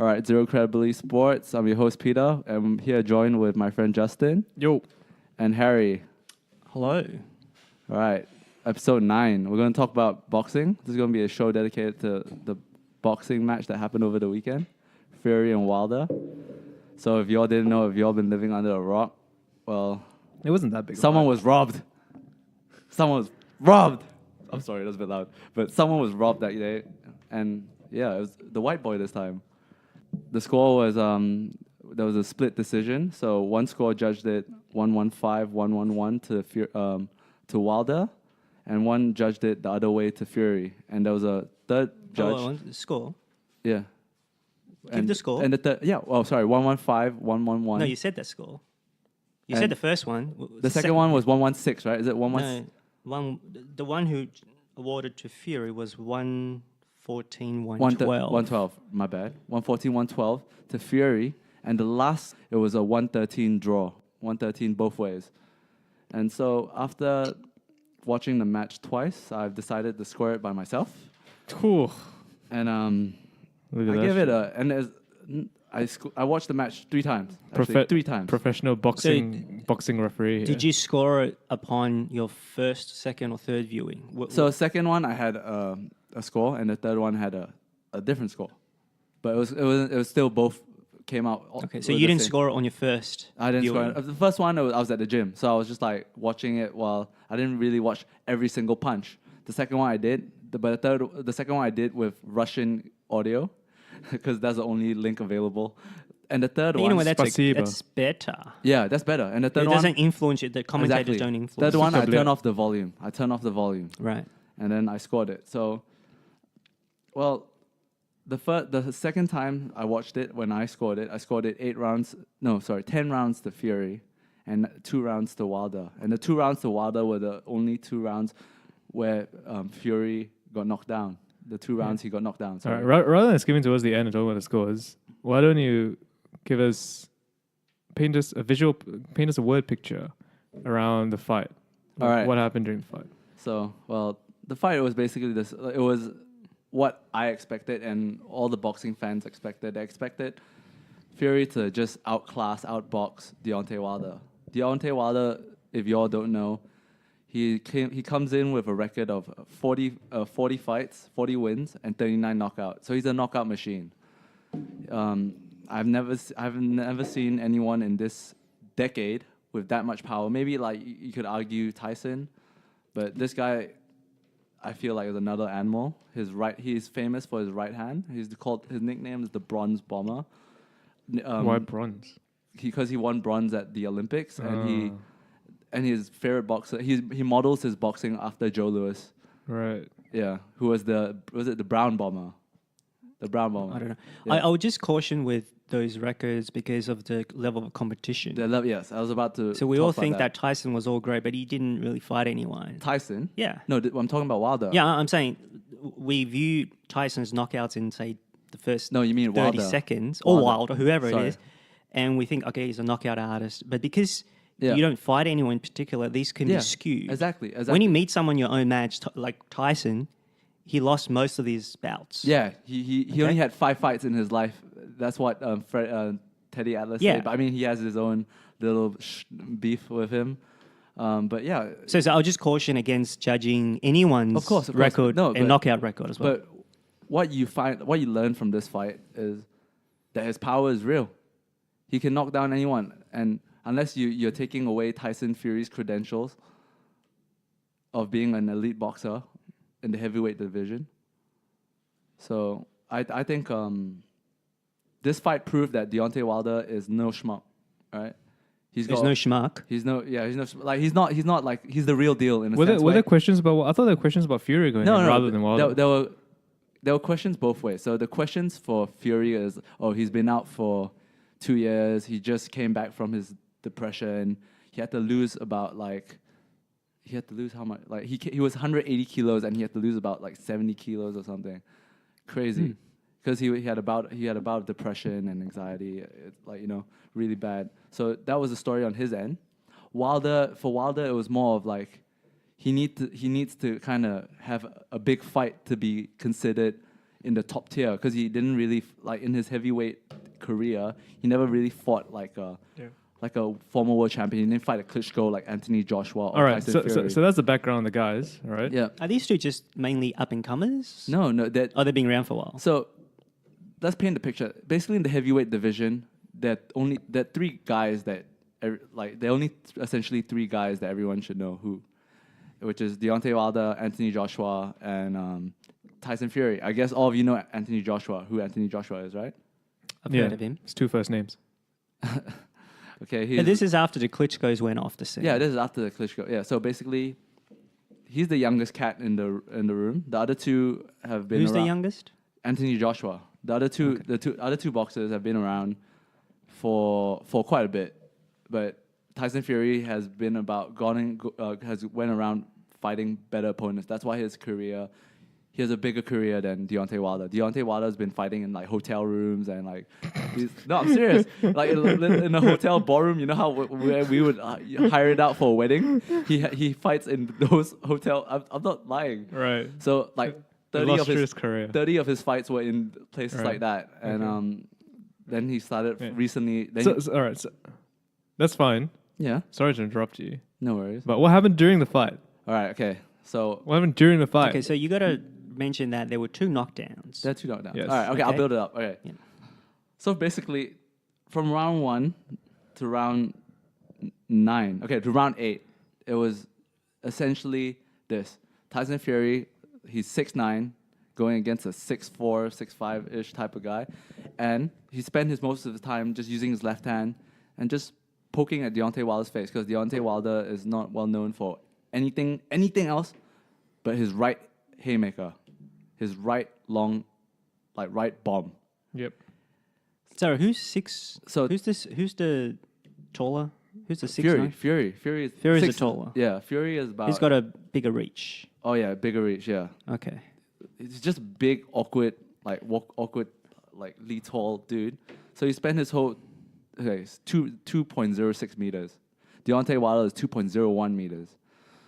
All right, Zero Credibility Sports. I'm your host, Peter. I'm here joined with my friend Justin. Yo. And Harry. Hello. All right, episode 9. We're going to talk about boxing. This is going to be a show dedicated to the boxing match that happened over the weekend, Fury and Wilder. So if y'all didn't know, if y'all been living under a rock, well... It wasn't that big. Someone was robbed. Someone was robbed. I'm sorry, that was a bit loud. But someone was robbed that day. And yeah, it was the white boy this time. The score was, there was a split decision. So one score judged it 1-1-5, 1-1-1 to Wilder. And one judged it the other way to Fury. And there was a third judge. The score? Yeah. Give the score. And the third, yeah, oh, sorry, 1-1-5, 1-1-1. No, you said that score. You said the first one. The second one was 1-1-6, right? Is it 1-1? No, the one who awarded to Fury was 114-112. 112, my bad. 114-112 to Fury. And the last, it was a 113 draw. 113 both ways. And so after watching the match twice, I've decided to score it by myself. Ooh. And Look at I that give it shit. a... And I watched the match 3 times. Actually, 3 times. Professional boxing referee. Here. Did you score it upon your first, second, or third viewing? So second one, I had a score, and the third one had a different score. But it was still both came out. Okay, so you didn't score it on your first I didn't viewing. score it. The first one, I was at the gym, so I was just like watching it while I didn't really watch every single punch. The second one I did, but the second one I did with Russian audio, because that's the only link available. And the third one... You know what, that's better. Yeah, that's better. And the third it one... doesn't influence it. The commentators don't influence Third one, I Super turned off the volume. Right. And then I scored it. So, well, the second time I watched it, when I scored it 10 rounds to Fury and 2 rounds to Wilder. And the 2 rounds to Wilder were the only 2 rounds where Fury got knocked down. The 2 rounds he got knocked down. All right, rather than skipping towards the end and talking about the scores, why don't you paint us a word picture around the fight? All right. What happened during the fight? So, well, the fight was basically this. It was what I expected and all the boxing fans expected. They expected Fury to just outbox Deontay Wilder. Deontay Wilder, if y'all don't know, he comes in with a record of 40 fights, 40 wins, and 39 knockouts. So he's a knockout machine. I've never seen anyone in this decade with that much power. Maybe like you could argue Tyson, but this guy, I feel like is another animal. He's famous for his right hand. His nickname is the Bronze Bomber. Why bronze? Because he won bronze at the Olympics, and his favorite boxer, he models his boxing after Joe Louis. Right. Yeah, who was the Brown Bomber? The Brown Bomber. I don't know. Yeah. I would just caution with those records because of the level of competition. Yes, I was about to. So we all think that Tyson was all great, but he didn't really fight anyone. Tyson? Yeah. No, I'm talking about Wilder. Yeah, I'm saying we view Tyson's knockouts in, say, the first No, you mean 30 Wilder. seconds, or Wilder, whoever Sorry. it is, and we think, okay, he's a knockout artist. But because Yeah. you don't fight anyone in particular, these can be skewed. Exactly. When you meet someone your own match, like Tyson, he lost most of these bouts. Yeah, he only had 5 fights in his life. That's what Teddy Atlas said. But I mean, he has his own little beef with him. But yeah. So I'll just caution against judging anyone's Of course. record and knockout record as well. But what you learn from this fight is that his power is real. He can knock down anyone, and unless you're taking away Tyson Fury's credentials of being an elite boxer in the heavyweight division. So I think this fight proved that Deontay Wilder is no schmuck, right? He's no schmuck. He's no like he's the real deal in a sense. Were there questions about? I thought there were questions about Fury going in rather than Wilder. There were questions both ways. So the questions for Fury is, he's been out for 2 years. He just came back from his depression. He had to lose about how much? Like he was 180 kilos and he had to lose about like 70 kilos or something. Crazy. Because he had about of depression and anxiety. It's really bad. So that was the story on his end. For Wilder, it was more of like he needs to kind of have a big fight to be considered in the top tier because he didn't really like in his heavyweight career. He never really fought like a former world champion. He didn't fight a Klitschko like Anthony Joshua or All right, Tyson Fury. so that's the background on the guys, all right? Yeah. Are these two just mainly up and comers? No, that Oh, they've been around for a while. so let's paint the picture. Basically, in the heavyweight division, there are three guys that there are only essentially three guys that everyone should know which is Deontay Wilder, Anthony Joshua, and Tyson Fury. I guess all of you know Anthony Joshua, who Anthony Joshua is, right? I've heard of him. It's two first names. Okay, And this is after the Klitschko's went off the scene. yeah, this is after the Klitschko. Yeah, so basically, he's the youngest cat in the room. The other two have been Who's the around. youngest? Anthony Joshua. The other two, the other two boxers have been around for quite a bit, but Tyson Fury has been has went around fighting better opponents. That's why he has a bigger career than Deontay Wilder. Deontay Wilder has been fighting in like hotel rooms and like, no, I'm serious. Like in a hotel ballroom, you know how where we would hire it out for a wedding. He fights in those hotel. I'm not lying. Right. So like 30 illustrious career. 30 of his fights were in places Right. like that, and then he started recently. Then All right, so that's fine. yeah, Sorry to interrupt you. no worries. But what happened during the fight? All right, okay. So What happened during the fight? Okay, so you got to mention that there were two knockdowns. that's two knockdowns. Yes. All right, okay, I'll Okay. build it up. Okay. Yeah. So basically, from round 1 to round 9, okay, to round 8, it was essentially this. Tyson Fury, he's 6'9", going against a 6'4", 6'5"-ish type of guy. And he spent most of the time just using his left hand and just poking at Deontay Wilder's face because Deontay Wilder is not well known for anything else but his right haymaker, his right long, like right bomb. Yep. So who's six? So- who's this? Who's the taller? Who's the 6'9"? Fury is Fury's the six- taller. Yeah, Fury is about. He's got a bigger reach. Oh yeah, bigger reach. Yeah, Okay. he's just big, awkward, like Lee tall dude. So he spent his whole it's 2.06 meters. Deontay Wilder is 2.01 meters.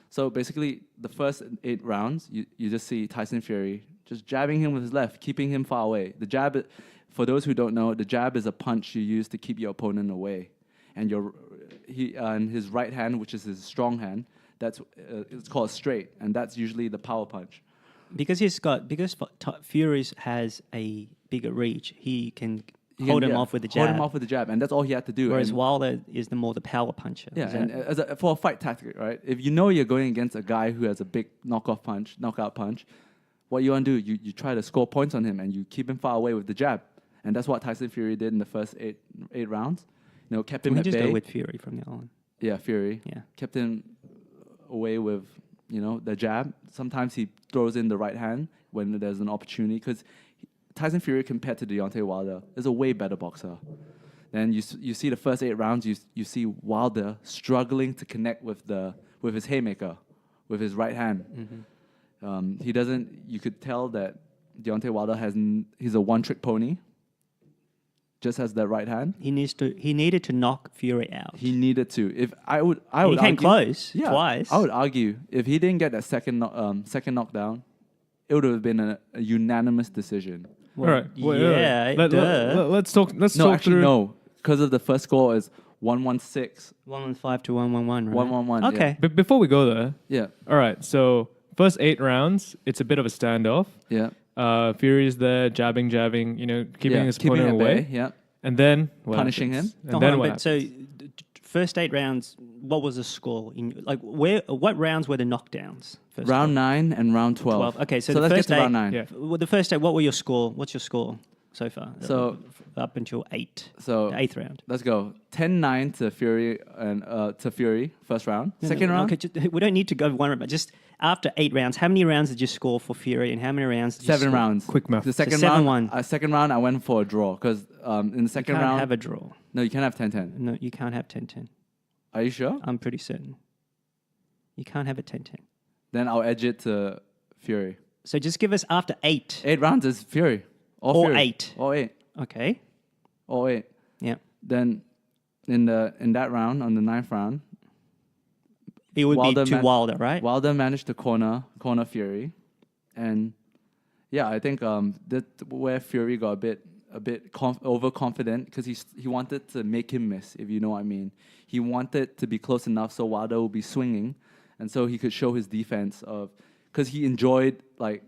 So basically, the first 8 rounds, you just see Tyson Fury just jabbing him with his left, keeping him far away. The jab, for those who don't know, the jab is a punch you use to keep your opponent away. And and his right hand, which is his strong hand, it's called straight, and that's usually the power punch. Because Fury has a bigger reach, he can hold him off with the jab. Hold him off with the jab, and that's all he had to do. Whereas And- Wilder is more the power puncher. Yeah, Is and that- for a fight tactic, right? If you know you're going against a guy who has a big knockout punch, what you want to do, you try to score points on him and you keep him far away with the jab. And that's what Tyson Fury did in the first eight rounds. Kept him we at just bay. go with Fury from now on. Yeah, Fury. Yeah. Kept him away with, the jab. Sometimes he throws in the right hand when there's an opportunity because Tyson Fury compared to Deontay Wilder is a way better boxer. Then you see the first 8 rounds, you see Wilder struggling to connect with his haymaker, with his right hand. Mm-hmm. He doesn't. You could tell that Deontay Wilder he's a one-trick pony. Just has that right hand. He needed to knock Fury out. He needed to. If I would he came argue, close yeah, twice. I would argue if he didn't get that second knockdown, it would have been a unanimous decision. Well, All right. Well, yeah, duh. let's talk. Let's No, talk actually, through. no, because of the first score is 116, 115 to 111, right? 111. Okay. But before we go there, Yeah, all right. So first 8 rounds, it's a bit of a standoff. yeah, Fury's there, jabbing, keeping yeah. his Keeping opponent at away, bay, yeah. and then what Punishing happens? him. And Hold then on, what but so happens? first 8 rounds, what was the score? What rounds were the knockdowns? First Round 9 and round 12. 12. Okay, so so the let's first get to 8 round 9. Yeah. Well, the first 8, what were your score? What's your score so far? So- up until 8, So the 8th round. let's go 10-9 to Fury and to Fury first round. Second round, Okay, we don't need to go one round, but just after 8 rounds, how many rounds did you score for Fury, and how many rounds? Did you 7 score? rounds. Quick math. The second So 7-1. round, second round, I went for a draw because in the You second can't round, have a draw. no, you can't have 10-10. No, you can't have 10-10. Are you sure? I'm pretty certain. You can't have a 10-10. Then I'll edge it to Fury. So just give us after 8. 8 rounds is Fury. Or Fury. 8. Or 8. Okay. Or 8. Yeah. Then in that round, on the 9th round, It would Wilder be to Wilder, right? Wilder managed to corner Fury, and yeah, I think that where Fury got a bit overconfident because he wanted to make him miss, if you know what I mean. He wanted to be close enough so Wilder would be swinging, and so he could show his defense of because he enjoyed like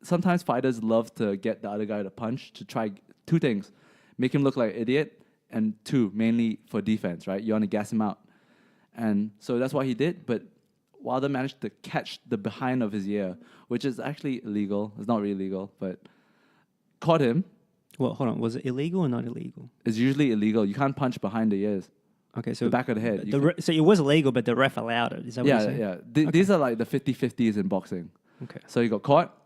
sometimes fighters love to get the other guy to punch to try two things, make him look like an idiot, and two mainly for defense, right? You want to gas him out, and so that's what he did, but. Wilder managed to catch the behind of his ear, which is actually illegal. It's not really illegal, but caught him. Well, hold on. Was it illegal or not illegal? It's usually illegal. You can't punch behind the ears. Okay, so the back of the head. So it was illegal, but the ref allowed it. Is that what you're saying? Yeah. These are like the 50-50s in boxing. Okay. So he got caught,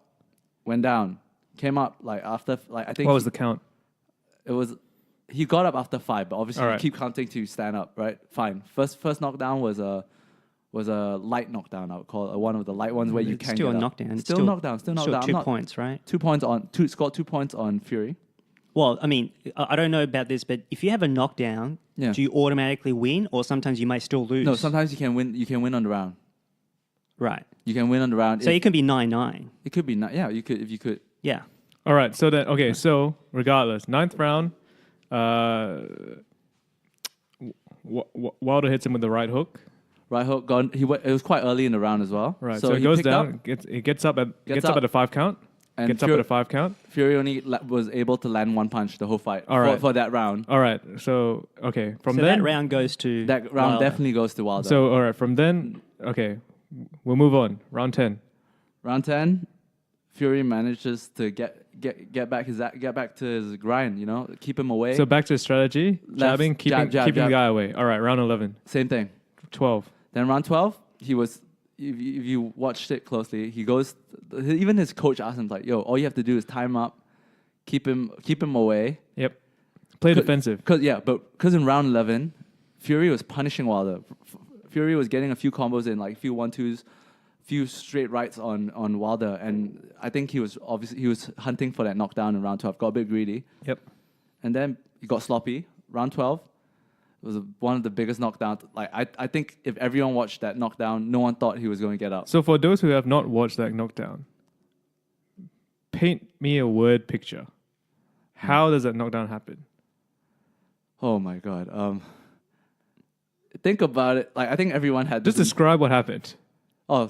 went down, came up like after like I think. What was the count? It was. He got up after 5, but obviously All you right. keep counting till you stand up, right? Fine. First knockdown was a light knockdown. I would call it one of the light ones where you It's can still get a up. knockdown. Still knockdown. Still knockdown. 2 points, right? 2 points scored 2 points on Fury. Well, I mean, I don't know about this, but if you have a knockdown, Yeah. do you automatically win, or sometimes you may still lose? No, sometimes you can win. You can win on the round. Right. You can win on the round. So it can be 9-9. It could be not. Yeah, you could if you could. Yeah. All right. So then, okay. So regardless, 9th round, Wilder hits him with the right hook. Right hook gone. It was quite early in the round as well. Right. So So, it he goes picked down. up, Gets up at a 5 count. and Gets up at a 5 count. Fury only was able to land one punch the whole fight All right. for that round. All right. So okay. From So then, that round goes to That round Wilder. definitely goes to Wilder. so all right. From then, okay. We'll move on. Round 10. Round 10, Fury manages to get back to his grind. You know, keep him away. So back to strategy. Left, Jabbing, keeping jab, the jab. guy away. All right. Round 11. Same thing. 12. Then round 12, he was. If you watched it closely, he goes. Even his coach asked him like, "Yo, all you have to do is time up, keep him away." Yep. Play defensive. Because in round 11, Fury was punishing Wilder. Fury was getting a few combos in, like a few 1-2s, few straight rights on Wilder, and I think he was hunting for that knockdown in round 12. Got a bit greedy, Yep. and then he got sloppy. Round 12 was one of the biggest knockdowns. Like I think if everyone watched that knockdown, no one thought he was going to get up. So for those who have not watched that knockdown, paint me a word picture. How does that knockdown happen? Oh my god. Think about it. Like I think everyone had. Just this describe what happened. Oh,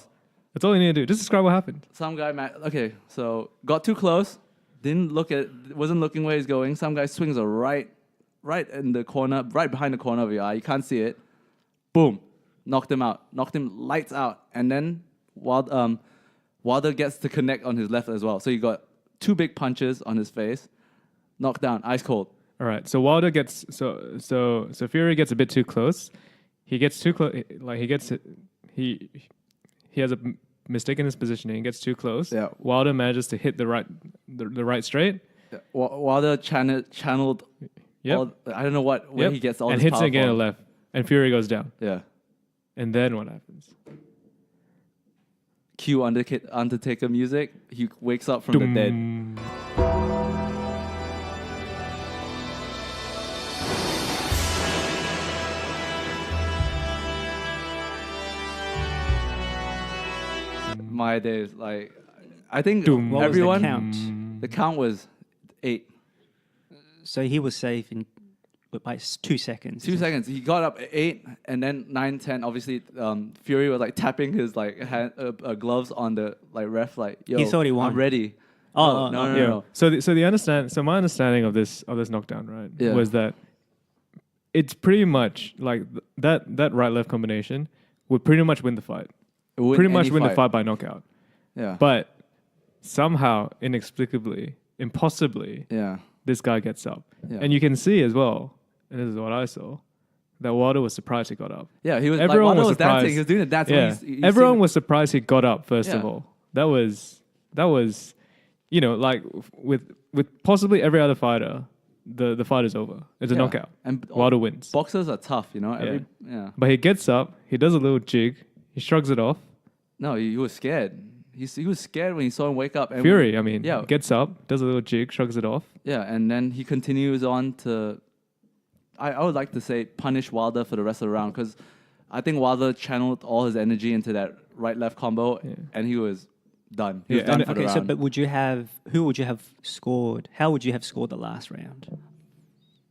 That's all you need to do. Just describe what happened. some guy. Okay, so got too close. Wasn't looking where he's going. Some guy swings a right in the corner, right behind the corner of your eye. You can't see it. Boom, knocked him out. Knocked him lights out. And then Wilder gets to connect on his left as well. So you got 2 big punches on his face. Knocked down, ice cold. All right. So Wilder gets so Fury gets a bit too close. He gets too close. Like he has a mistake in his positioning. He gets too close. Yeah. Wilder manages to hit the right straight. Wilder channeled. Yep. I don't know where he gets all and this hits power it again from. left. And Fury goes down. Yeah. And then what happens? Cue Undertaker music. He wakes up from the dead. My days, like I think Doom. What was the everyone. count? The count was 8. So he was safe by 2 seconds. 2 seconds. He got up at 8, and then 9, 10. Obviously, Fury was like tapping his like gloves on the like ref. Like, yo, He thought he won. I'm ready. Oh, no. Yeah. So my understanding of this knockdown, right, Yeah. was that it's pretty much like that right left combination would pretty much win the fight. Pretty much win the fight by knockout. Yeah. But somehow, inexplicably, impossibly, yeah. this guy gets up. Yeah. And you can see as well, and this is what I saw, that Wilder was surprised he got up. Yeah, he was. Everyone like, Wilder was was dancing. surprised. He was doing the dance. Yeah. Everyone was surprised he got up, first of Yeah. all. That was, you know, like with possibly every other fighter, the fight is over. It's a knockout. And Wilder wins. boxers are tough, you know. Yeah. But he gets up, he does a little jig, he shrugs it off. No, he was scared. He was scared when he saw him wake up. And Fury, I mean, yeah. gets up, does a little jig, shrugs it off. Yeah, and then he continues on to, I would like to say, punish Wilder for the rest of the round, because I think Wilder channeled all his energy into that right-left combo, and he was done. He was Yeah, done and- for the Okay, so round. but who would you have scored? How would you have scored the last round?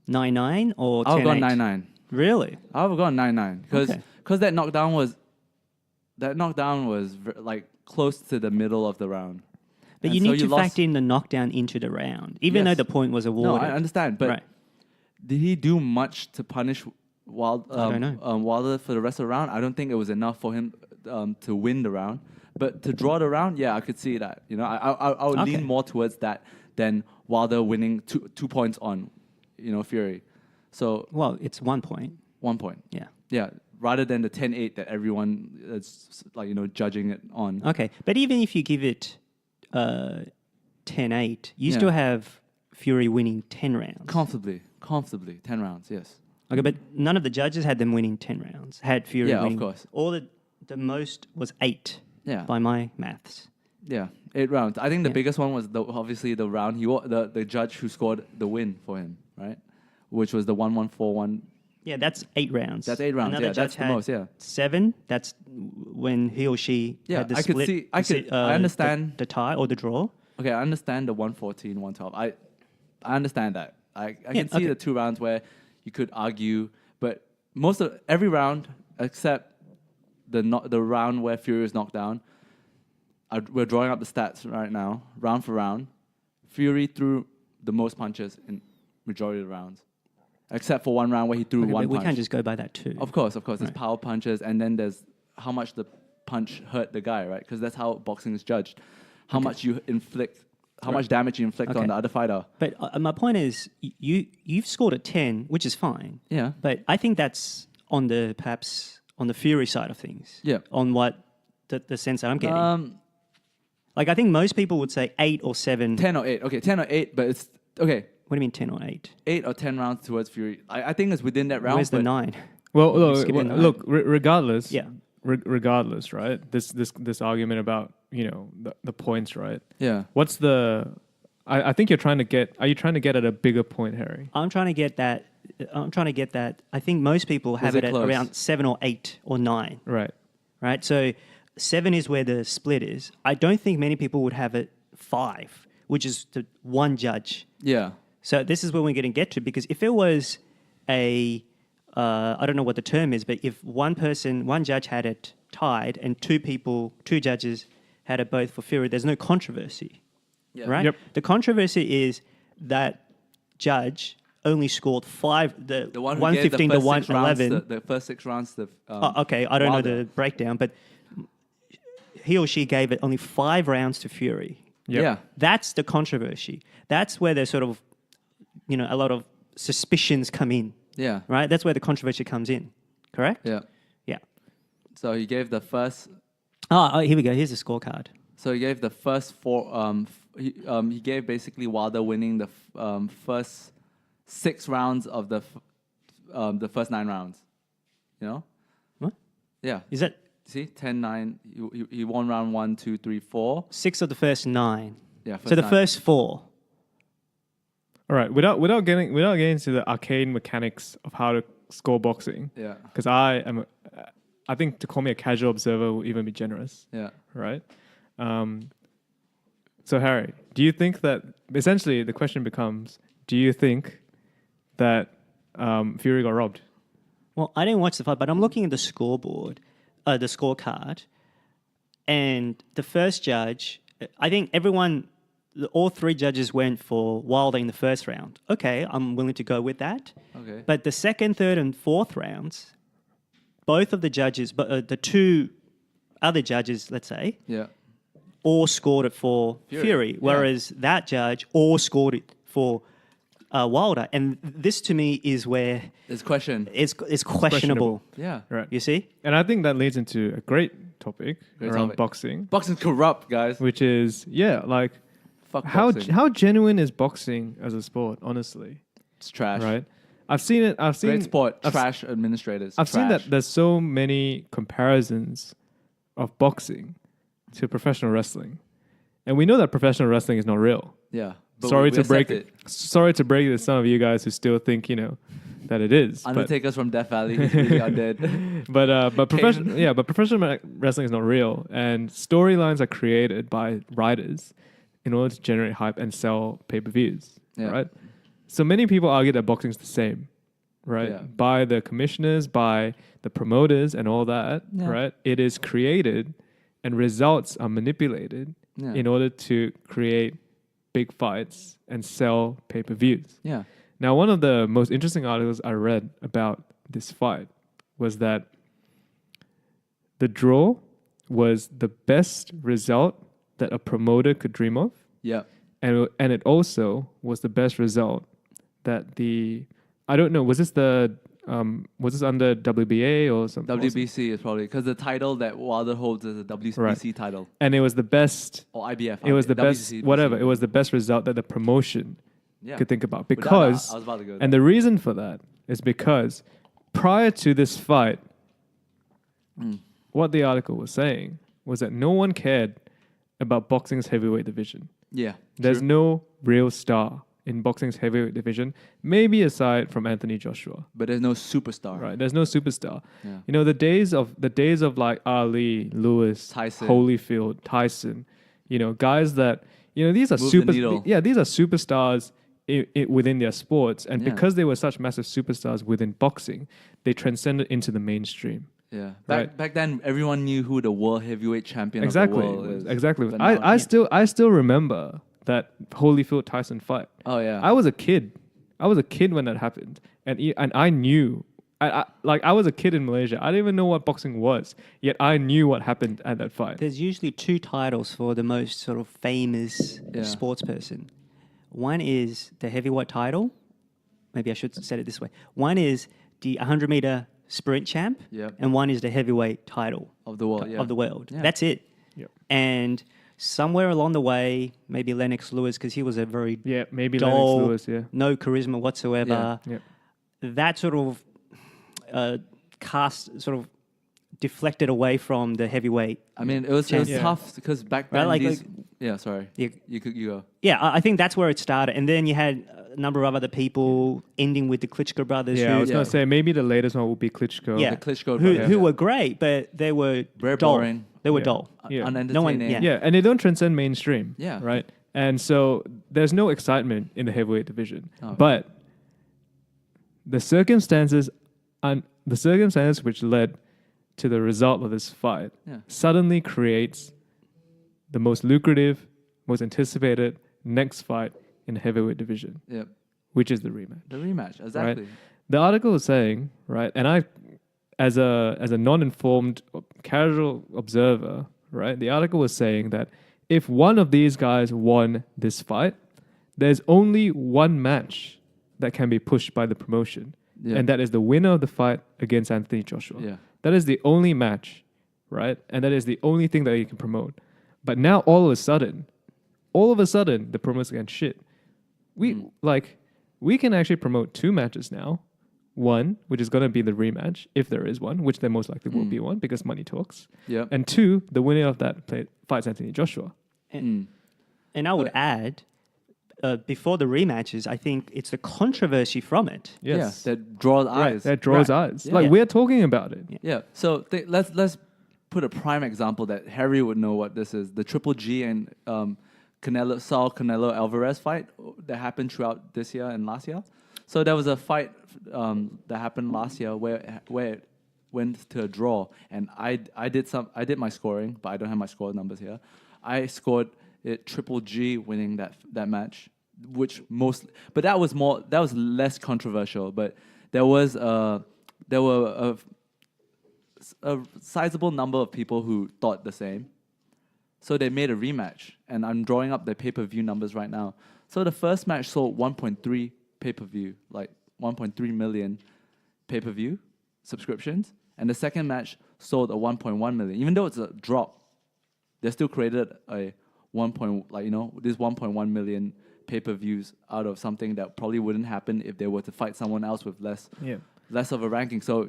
9-9 or 10-8? I would have gone 9-9. Really? I would have gone 9-9 because Okay. that knockdown was like close to the middle of the round. But And you so need to lost- factor in the knockdown into the round, even though Yes. the point was No, awarded. I understand, but Right. did he do much to punish I don't know. Wilder for the rest of the round? I don't think it was enough for him to win the round. But to draw the round, yeah, I could see that. You know, I would Okay. lean more towards that than Wilder winning 2 points on, Fury. So Well, it's 1 point. 1 point. Yeah. Yeah, rather than the 10-8 that everyone is judging it on. Okay. But even if you give it 10-8, you Yeah. still have Fury winning 10 rounds. Comfortably, 10 rounds, yes. Okay, but none of the judges had them winning 10 rounds. Had Fury Yeah, of winning. course. All the most was 8 Yeah. by my maths. Yeah, 8 rounds. I think the Yeah. biggest one was obviously the round the judge who scored the win for him, right? Which was the 1-1-4-1. Yeah, that's 8 rounds. That's 8 rounds. Another Yeah, judge that's the had most. Yeah, 7. That's when he or she Yeah, had the I could split. see- I understand. the tie or the draw. okay. I understand the 114, 112. I understand that. I can see okay. the 2 rounds where you could argue, but every round except the round where Fury was knocked down. We're drawing up the stats right now, round for round. Fury threw the most punches in majority of the rounds, except for one round where he threw Okay, one but we punch. can't just go by that too. Of course. There's Right. power punches, and then there's how much the punch hurt the guy, right? Because that's how boxing is judged. How much you inflict, how much damage you inflict Okay. on the other fighter. But my point is, you've scored a 10, which is fine. Yeah. But I think that's perhaps on the Fury side of things. Yeah. On what the sense that I'm getting. Like I think most people would say 8 or 7. 10 or 8. Okay, 10 or 8, but it's okay. What do you mean 10 or 8? 8 or 10 rounds towards Fury. I think it's within that round. Where's the but 9? Well, look, skipping that. look. Regardless, Yeah. regardless, right? This argument about the points, right? Yeah. What's the? I think you're trying to get. Are you trying to get at a bigger point, Harry? I'm trying to get that. I think most people have it it at close? around 7 or 8 or 9. Right. Right? So 7 is where the split is. I don't think many people would have it 5, which is the one judge. Yeah. So this is where we're going to get to, because if it was I don't know what the term is, but if one judge had it tied and two judges had it both for Fury, there's no controversy, Yeah. right? Yep. The controversy is that judge only scored 5, the The one who gave the 115 to first 6 rounds, 111. the first 6 rounds. Okay, I don't know Wilder. the breakdown, but he or she gave it only 5 rounds to Fury. Yep. Yeah. That's the controversy. That's where there's sort of, a lot of suspicions come in, Yeah. right? That's where the controversy comes in, correct? Yeah. Yeah. So he gave the first. Oh, here we go. Here's the scorecard. So he gave the first 4. He gave basically Wilder winning the first 6 rounds of the first 9 rounds. You know? What? Yeah. Is that See, 10-9. He won round 1, 2, 3, 4. 6 of the first 9? Yeah. So the 9. first 4. All right. Without getting into the arcane mechanics of how to score boxing, Yeah. because I think to call me a casual observer will even be generous, Yeah. right? So Harry, do you think that essentially the question becomes, do you think that Fury got robbed? Well, I didn't watch the fight, but I'm looking at the scoreboard, the scorecard, and the first judge, I think all 3 judges went for Wilder in the first round. Okay, I'm willing to go with that. Okay. But the second, third, and fourth rounds, both of the judges, but the 2 other judges, let's say, Yeah. all scored it for Fury, yeah. whereas that judge all scored it for Wilder. And this, to me, is where It's question. it's questionable. Yeah. Right. You see? And I think that leads into a great topic Great around topic. boxing, Boxing's corrupt, guys. which is like Fuck how boxing. how genuine is boxing as a sport? Honestly, It's trash. right? I've seen it. I've seen Great sport. I've, Trash administrators. I've seen Trash. that there's so many comparisons of boxing to professional wrestling, and we know that professional wrestling is not real. Yeah. But Sorry we to break accept it. Sorry to break it to some of you guys who still think that it is. But Undertaker's from Death Valley. He's really undead. but professional wrestling is not real, and storylines are created by writers in order to generate hype and sell pay-per-views, Yeah. right? So many people argue that boxing is the same, right? Yeah. By the commissioners, by the promoters, and all that, Yeah. right? It is created, and results are manipulated Yeah. in order to create big fights and sell pay-per-views. Yeah. Now, one of the most interesting articles I read about this fight was that the draw was the best result that a promoter could dream of, Yeah. and it also was the best result that I don't know, was this under WBA or something? WBC is probably because the title that Wilder holds is a WBC title And it was the best. or IBF. It was the WBC, best. Whatever. It was the best result that the promotion Yeah. could think about, Without because doubt, I was about to go there. and the reason for that is because prior to this fight, what the article was saying was that no one cared about boxing's heavyweight division. Yeah. There's true. no real star in boxing's heavyweight division, maybe aside from Anthony Joshua. But there's no superstar. Right, there's no superstar. Yeah. You know, the days of like Ali, Lewis, Tyson. Holyfield, Tyson, you know, guys that, you know, these are Move the needle. these are superstars within their sports, and Yeah. because they were such massive superstars within boxing, they transcended into the mainstream. Yeah. Right. Back then, everyone knew who the world heavyweight champion Exactly, of the world is. exactly. But I now- I still remember that Holyfield Tyson fight. Oh yeah. I was a kid. I was a kid when that happened, and I knew. I was a kid in Malaysia. I didn't even know what boxing was, yet I knew what happened at that fight. There's usually two titles for the most sort of famous Yeah. sports person. One is the heavyweight title. Maybe I should say it this way. One is the 100-meter sprint champ, Yep. and one is the heavyweight title Of the world. Yeah. of the world. Yeah. That's it. Yep. And somewhere along the way, maybe Lennox Lewis, because he was a very Yeah, maybe dull, Lennox Lewis. Yeah. no charisma whatsoever. Yeah. That sort of cast sort of deflected away from the heavyweight. I mean, it was Yeah. tough because back Right, then like- these. like- yeah. Sorry. Yeah. You go. Yeah, I think that's where it started. And then you had a number of other people ending with the Klitschko brothers Yeah, I who, was gonna say maybe the latest one would be Klitschko. Yeah. The Klitschko who, brothers. who were great, but they were Very dull. boring. They were Yeah. dull. Yeah. Unentertaining. No one- yeah. Yeah, and they don't transcend mainstream. Yeah. Right. And so there's no excitement in the heavyweight division. Oh. But the circumstances which led to the result of this fight Yeah. suddenly creates the most lucrative, most anticipated next fight in the heavyweight division, Yep. which is the rematch. The rematch. Exactly. The article was saying, right, and I, as a non-informed, casual observer, right, the article was saying that if one of these guys won this fight, there's only one match that can be pushed by the promotion, Yeah. and that is the winner of the fight against Anthony Joshua. Yeah. That is the only match, right, and that is the only thing that you can promote. But now all of a sudden, the promoters can shit. We can actually promote two matches now. One, which is going to be the rematch, if there is one, which there most likely will be one because money talks. Yep. And two, the winner of that fights Anthony Joshua. And I would add, before the rematches, I think it's the controversy from it. Yes. Yeah. That draws eyes. That draws Right. eyes. Yeah. Like, Yeah. we're talking about it. Yeah. So let's put a prime example that Harry would know what this is. The Triple G and Canelo Alvarez fight that happened throughout this year and last year. So there was a fight that happened last year where it went to a draw, and I did my scoring, but I don't have my score numbers here. I scored it Triple G winning that match, but that was less controversial. But there were a sizable number of people who thought the same. So they made a rematch, and I'm drawing up the pay-per-view numbers right now. So the first match sold 1.3 pay-per-view, like 1.3 million pay-per-view subscriptions, and the second match sold a 1.1 million. Even though it's a drop, they still created a this 1.1 million pay-per-views out of something that probably wouldn't happen if they were to fight someone else with less of a ranking. So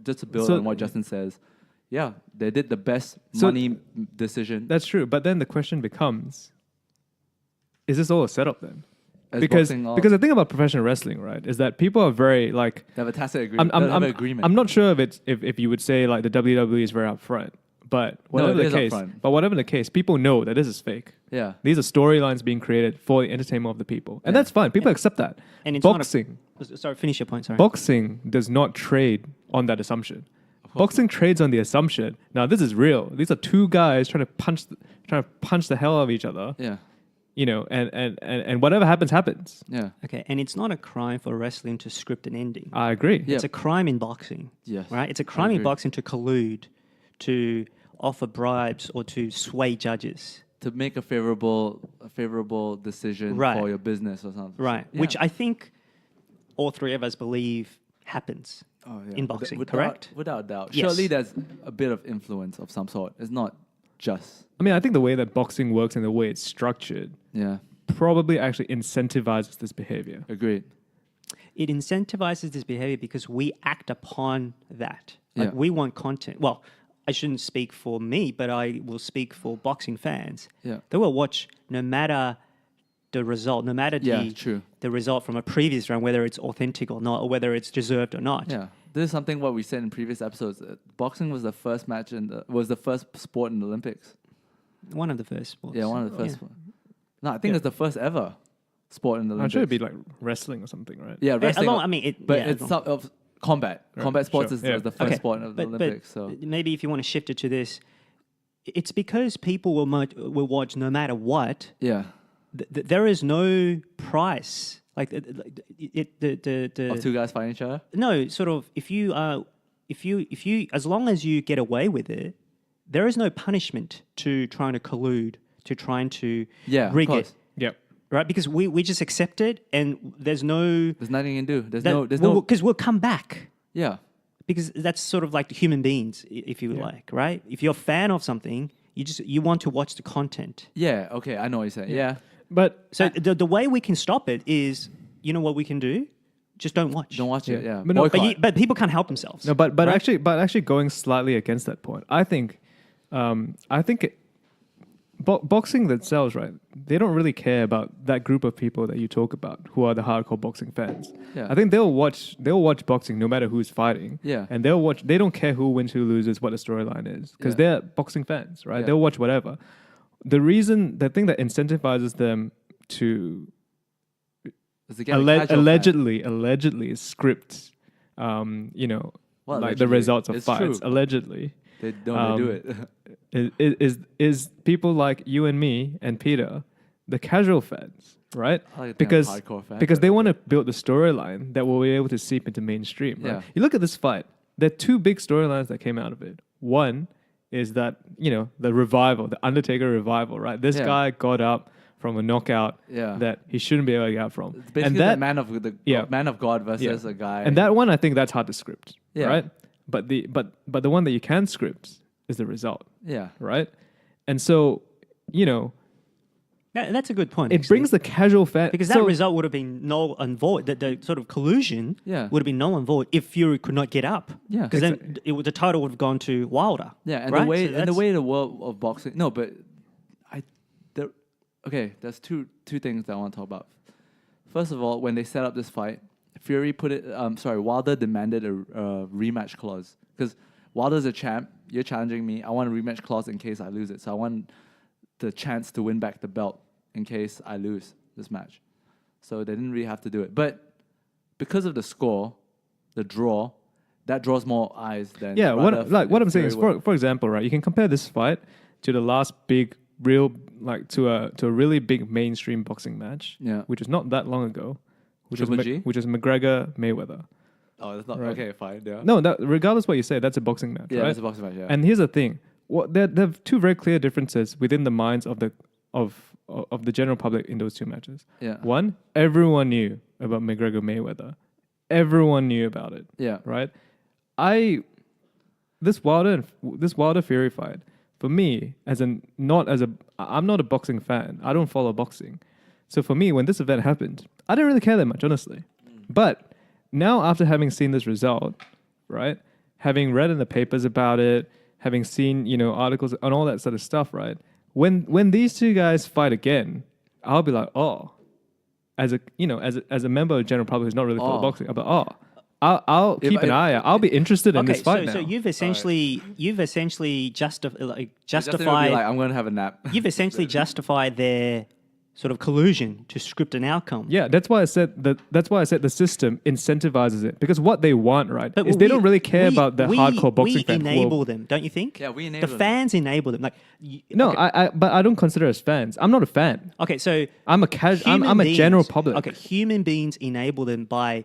just to build on what Justin says, yeah, they did the best money decision. That's true. But then the question becomes, is this all a setup then? As because boxing all- because the thing about professional wrestling, right, is that people are very like. they have a tacit agreement. They have an agreement. I'm not sure if you would say like the WWE is very upfront, but whatever it the is case, upfront. people know that this is fake. Yeah. These are storylines being created for the entertainment of the people, and that's fine. People accept that. And it's boxing, sorry, finish your point. Sorry. boxing does not trade on that assumption. Boxing trades on the assumption. Now this is real. These are two guys trying to punch the hell out of each other. Yeah. You know, and whatever happens, happens. Yeah. Okay, and it's not a crime for wrestling to script an ending. I agree. Yeah. It's a crime in boxing. Yes. Right? It's a I crime in agree. boxing to collude, to offer bribes, or to sway judges. To make a favorable decision Right. for your business or something. Right. Yeah. Which I think all three of us believe happens Oh, yeah. in boxing, Without- correct? Without doubt. Yes. Surely there's a bit of influence of some sort. It's not just. I mean, I think the way that boxing works and the way it's structured Yeah. probably actually incentivizes this behavior. Agreed. It incentivizes this behavior because we act upon that. Like Yeah. we want content. Well, I shouldn't speak for me, but I will speak for boxing fans. Yeah. They will watch no matter the result, no matter Yeah, true. the result from a previous round, whether it's authentic or not, or whether it's deserved or not. Yeah. This is something what we said in previous episodes. Boxing was the first match was the first sport in the Olympics. One of the first sports. Yeah, one of the first. Yeah. No, I think it's the first ever sport in the I'm Olympics. sure it'd be like wrestling or something, right? Yeah, wrestling. I mean, but yeah, it's some of combat. Right, Combat sports sure, is yeah. the first Okay, sport of the Olympics. So maybe if you want to shift it to this, it's because people will watch no matter what. yeah, There is no price. Like the of two guys fighting each other. no sort of if you as long as you get away with it, there is no punishment to trying to collude, to trying to Yeah, of rig course. it, Yep. right? Because we just accept it, and there's no There's nothing you can do. There's no. because we'll come back. Yeah, Because that's sort of like the human beings, if you like, right? If you're a fan of something, you want to watch the content. yeah. Okay, I know what you're saying. Yeah, But So the way we can stop it is, you know what we can do? Just don't watch. don't watch it. Yeah. Yeah, But no, boycott. But people can't help themselves. no, but right? actually going slightly against that point, I think boxing themselves, right? They don't really care about that group of people that you talk about who are the hardcore boxing fans. Yeah. I think they'll watch boxing no matter who's fighting. Yeah. And they don't care who wins, who loses, what the storyline is, because Yeah. they're boxing fans, right? Yeah. They'll watch whatever. The thing that incentivizes them to It's to get a casual fan. allegedly script, Well, like the allegedly. results of It's fights. true. Allegedly, They don't do it. is people like you and me and Peter, the casual fans, right? I like to think Because I'm hardcore fan, because but- they want to build the storyline that will be able to seep into mainstream. Right? Yeah. You look at this fight. There are two big storylines that came out of it. One is that the revival, the Undertaker revival, right? This Yeah. guy got up from a knockout Yeah. that he shouldn't be able to get up from. It's basically and that the man of God versus a guy. and that one, I think that's hard to script, Yeah. right? But the one that you can script is the result, yeah, right? And so, That's a good point. it actually. brings the casual fan because so- that result would have been null and void. The sort of collusion Yeah. would have been null and void if Fury could not get up. Yeah. because then the title would have gone to Wilder. yeah, and right? the way So and the that's- way the world of boxing. No, but there's two things that I want to talk about. First of all, when they set up this fight, Fury Wilder demanded a rematch clause because Wilder's a champ. You're challenging me. I want a rematch clause in case I lose it. So I want the chance to win back the belt in case I lose this match. So they didn't really have to do it. But because of the score, the draw, that draws more eyes than yeah. rather What I'm saying Fury is, would. for example, right? You can compare this fight to the last big to a really big mainstream boxing match, Yeah. which was not that long ago, which Triple was G? which is McGregor Mayweather. Oh, that's not Right. okay. Fine. Yeah. No, that regardless what you say, that's a boxing match, Yeah, right? it's a boxing match. Yeah. And here's the thing: there are two very clear differences within the minds of the general public in those two matches. Yeah. One, everyone knew about McGregor Mayweather. Everyone knew about it, Yeah. right? This Wilder Fury fight, for me, I'm not a boxing fan. I don't follow boxing. So for me, when this event happened, I didn't really care that much, honestly. But now, after having seen this result, right, having read in the papers about it, having seen articles and all that sort of stuff, right, when these two guys fight again, I'll be like, oh, as a as a member of the general public who's not really follow Oh. boxing, but I'll keep an eye out. I'll be interested in this fight so now. you've essentially Justin would be justified like, I'm going to have a nap. you've essentially justified their sort of collusion to script an outcome. Yeah, that's why I said the system incentivizes it, because what they want, right, But is they don't really care about the hardcore boxing we fans. enable them, don't you think? Yeah, we enable the them. fans enable them. Like No, okay, but I don't consider us fans. I'm not a fan. okay, so I'm a casual. I'm a beings, general public. Okay, human beings enable them by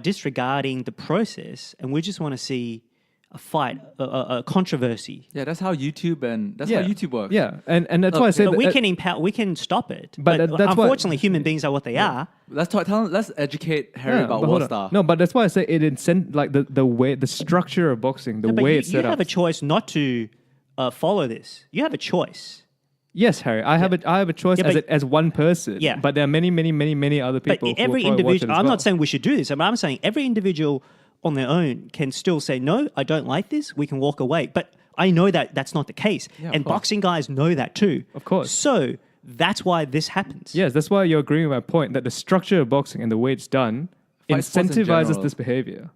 disregarding the process, and we just want to see a fight, a controversy. Yeah, that's how YouTube Yeah. how YouTube works. Yeah, and that's why I say But that, we can stop it. But that's why- unfortunately, human beings are what they are. Let's educate Harry about but hold World on. Star. No, but that's why I say it like the way, the structure of boxing, the But way you, it's you set have up. a choice not to follow this. You have a choice. Yes, Harry, I have a choice Yeah, but- as one person. Yeah. But there are many other But people. every who will probably watch it individual, as I'm well. not saying we should do this, but I'm saying every individual on their own can still say, no, I don't like this. We can walk away. But I know that that's not the case. Yeah, of And course. boxing guys know that too. Of course. So that's why this happens. Yes, that's why you're agreeing with my point that the structure of boxing and the way it's done Fight sports in incentivizes general. this behavior.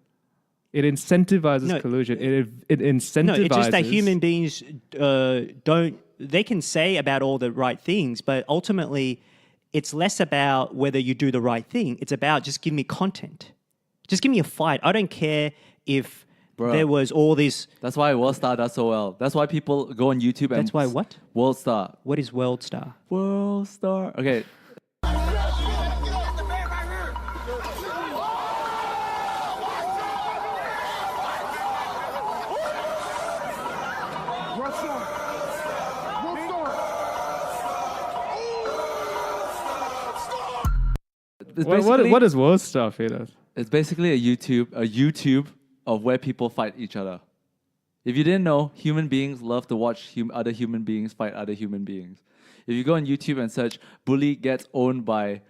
It incentivizes No. collusion. It incentivizes. No, it's just that human beings don't. They can say about all the right things, but ultimately, it's less about whether you do the right thing. It's about just give me content, just give me a fight. I don't care if Bruh. there was all this. That's why World Star does so well. That's why people go on YouTube and That's why what? World Star. What is World Star? World Star. Okay. It's basically- What is world stuff, Peter? It's basically a YouTube of where people fight each other. If you didn't know, human beings love to watch other human beings fight other human beings. If you go on YouTube and search "bully gets owned by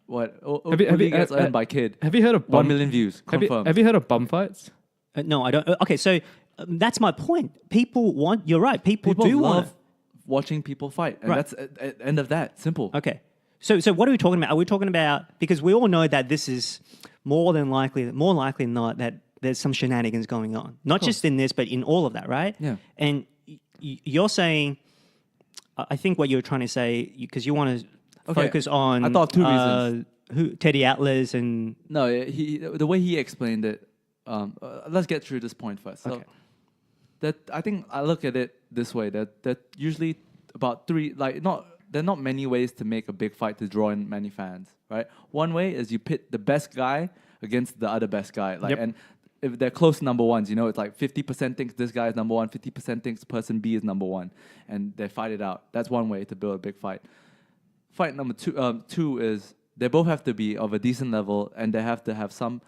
what? Bully gets owned by kid." Have you heard of 1 million views Have you, confirmed. have you heard of bum fights? No, I don't. Okay, so that's my point. People want. You're right. People People do love want. watching people fight, and Right. that's at end of that. Simple. Okay. So what are we talking about? Are we talking about, because we all know that this is more likely than not, that there's some shenanigans going on. Not just in this, but in all of that, right? Yeah. And you're saying, I think what you're trying to say, because you want to Okay, focus on I thought two reasons. Teddy Atlas and No, the way he explained it. Let's get through this point first. So Okay. that I think I look at it this way: that usually about three, there are not many ways to make a big fight to draw in many fans, right? One way is you pit the best guy against the other best guy, Yep. and if they're close number ones, it's like 50% thinks this guy is number one, 50% thinks person B is number one, and they fight it out. That's one way to build a big fight. Fight number two is they both have to be of a decent level, and they have to have some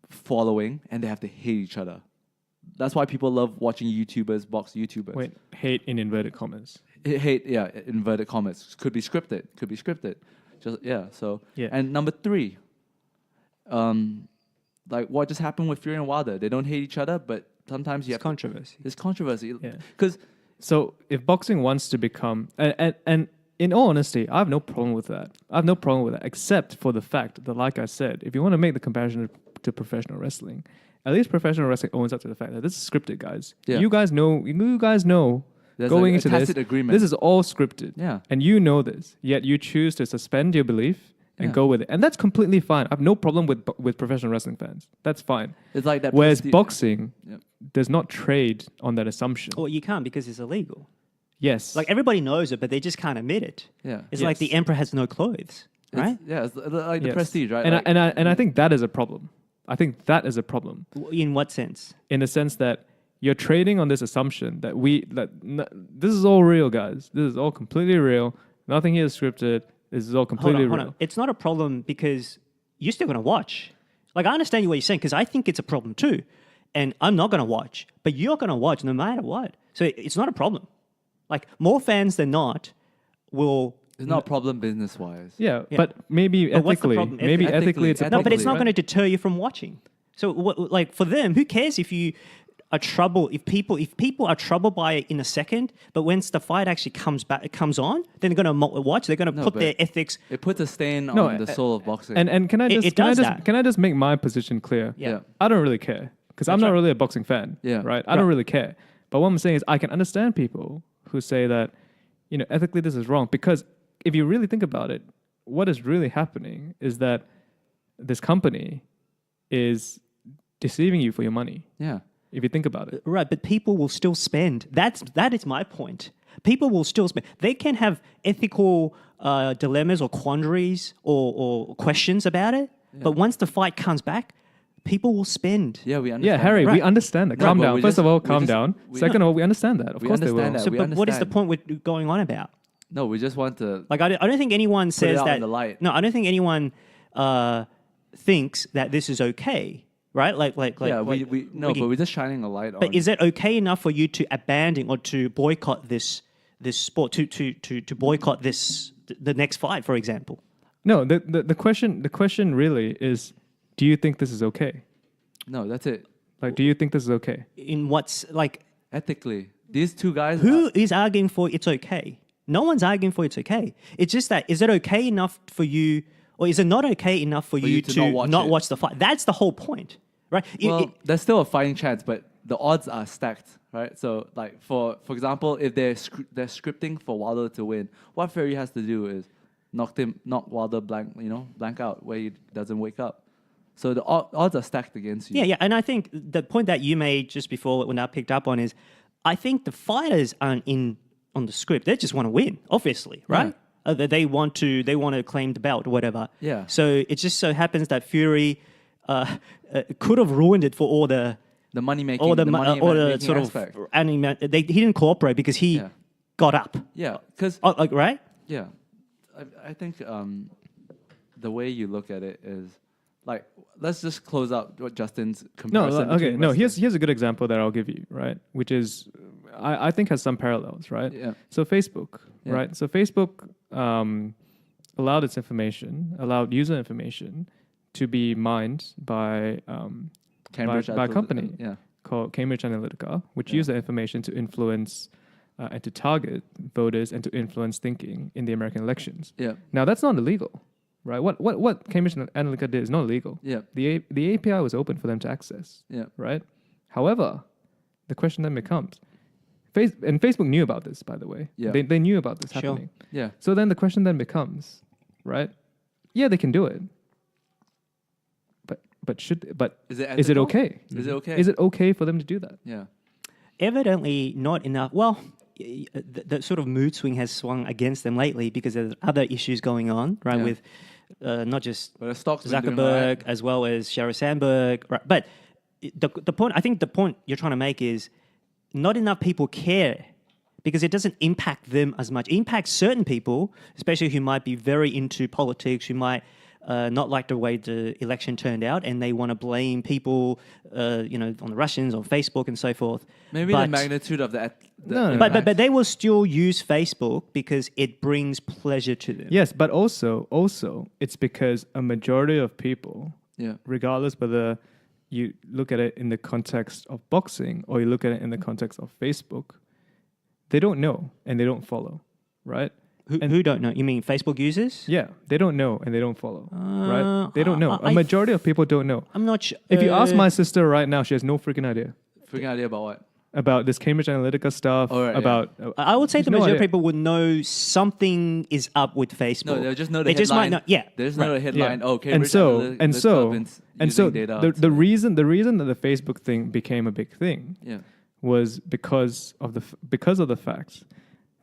following, and they have to hate each other. That's why people love watching YouTubers box YouTubers. Wait, hate in inverted commas. Hate, yeah, inverted commas. Could be scripted. Just so Yeah. And number three, like what just happened with Fury and Wilder. They don't hate each other, but sometimes you it's have controversy. There's controversy. Yeah. Because So if boxing wants to become, and in all honesty, I have no problem with that. Except for the fact that, like I said, if you want to make the comparison to professional wrestling, at least professional wrestling owns up to the fact that this is scripted, guys. Yeah. You guys know. There's going a into this, tacit agreement. this is all scripted. Yeah. And you know this, yet you choose to suspend your belief and Yeah. go with it, and that's completely fine. I have no problem with professional wrestling fans. That's fine. It's like that. Whereas prestige- boxing Yep. does not trade on that assumption. Well, you can't because it's illegal. Yes. Like everybody knows it, but they just can't admit it. Yeah. It's like Yes. the emperor has no clothes, right? It's like the Yes. prestige, right? And Like- I think that is a problem. I think that is a problem In what sense? in the sense that you're trading on this assumption that this is all real, guys. This is all completely real. Nothing here is scripted. This is all completely Hold real. on. It's not a problem because you're still going to watch. Like, I understand what you're saying because I think it's a problem too. And I'm not going to watch, but you're going to watch no matter what. So it's not a problem. Like, more fans than not will. it's not a problem business-wise. Yeah, Yeah. but maybe But what's the ethically, problem? maybe Ethically- ethically it's a No, No, problem. but it's not right? going to deter you from watching. So, like, for them, who cares if you are troubled, if people are troubled by it in a second, but once the fight actually comes on, then they're going to watch. They're going to put but their ethics. It puts a stain No, on the soul of boxing. And can I just It does that. can I just make my position clear? Yeah. I don't really care because I'm not really a boxing fan. Yeah. Right. I don't really care. But what I'm saying is I can understand people who say that, ethically this is wrong, because if you really think about it, what is really happening is that this company is deceiving you for your money. yeah. If you think about it. Right, but people will still spend. That is my point. People will still spend. They can have ethical dilemmas or quandaries or questions about it, but once the fight comes back, people will spend. Yeah, we understand. Yeah, Harry, Right. we understand that. Right, Calm but down. we First just- of all, we calm just- down. we- Second of all, we understand that. Of We course they understand will. that. So, we but what is the understand. point with going on about? No, we just want to. Like, I don't think anyone it says out that. in the light. No, I don't think anyone thinks that this is okay, right? Yeah, but we're just shining a light on. But is it okay enough for you to abandon or to boycott this sport, to boycott the next fight, for example? No, the question really is, do you think this is okay? No, that's it. Like, do you think this is okay? In what's like, Ethically, these two guys. who is arguing for it's okay? No one's arguing for it's okay. It's just that, is it okay enough for you, or is it not okay enough for you to not watch it. the fight? That's the whole point, right? Well, there's still a fighting chance, but the odds are stacked, right? So, like for example, if they're scripting for Wilder to win, what Fury has to do is knock Wilder blank out where he doesn't wake up. So the odds are stacked against you. Yeah, and I think the point that you made just before when I picked up on is, I think the fighters aren't in on the script. They just want to win, obviously, right? They want to claim the belt or whatever. Yeah. So it just so happens that Fury could have ruined it for all the money making, all the making sort aspect. of he didn't cooperate because he Yeah. got up. Yeah, because Like, right? yeah, I think the way you look at it is like, let's just close out what Justin's No, comparison. okay, between no. wrestling. Here's a good example that I'll give you, right? Which is, I think has some parallels, right? Yeah. So Facebook, Yeah. right? So Facebook allowed user information to be mined by Cambridge by a Analytica, company Yeah, called Cambridge Analytica, which used the information to influence and to target voters and to influence thinking in the American elections. yeah, Now that's not illegal, right? What Cambridge Analytica did is not illegal. yeah, The API was open for them to access, yeah. right? However, the question then becomes, and Facebook knew about this, by the way. Yeah. They knew about this Sure. happening. Yeah. So then the question then becomes, right? Yeah, they can do it. But Is it is it ethical? okay? Is it okay? Is it okay for them to do that? Yeah. Evidently not enough. Well, the sort of mood swing has swung against them lately because there's other issues going on, right? Yeah. With not just But the stock's been doing Zuckerberg alright. as well as Sheryl Sandberg, right? But the point, I think the point you're trying to make is not enough people care because it doesn't impact them as much. It impacts certain people, especially who might be very into politics, who might not like the way the election turned out, and they want to blame people, on the Russians, on Facebook, and so forth. Maybe But- the magnitude of that. No, no, but they will still use Facebook because it brings pleasure to them. Yes, but also it's because a majority of people, Yeah. regardless whether you look at it in the context of boxing or you look at it in the context of Facebook, they don't know and they don't follow, right? Who don't know? You mean Facebook users? Yeah, they don't know and they don't follow, right? They don't know. I A majority of people don't know. I'm not sure. If you ask my sister right now, she has no freaking idea Freaking idea about what? about this Cambridge Analytica stuff. Oh, right, yeah. about I would say She's the no majority of idea. people would know something is up with Facebook. No, they'll just know the They just might headline. know. Yeah, They just right. know the headline. Oh, and Cambridge so Analytica and has so been and so using data the to- reason that the Facebook thing became a big thing Yeah. was because of the fact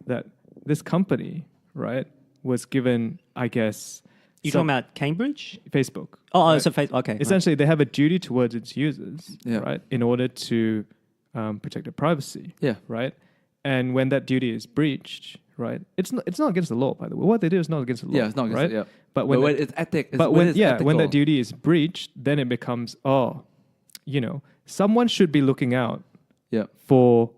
that this company, right, was given, I guess, You talking about Cambridge? Facebook. Oh, right? so Facebook. Okay. right. Essentially, they have a duty towards its users, Yeah. right, in order to protect their privacy, Yeah. right? And when that duty is breached, right, it's not against the law, by the way. What they do is not against the law. Yeah, it's not against right? it, yeah. But when it's ethic. but when it's when that ethical. duty is breached, then it becomes someone should be looking out Yeah. for,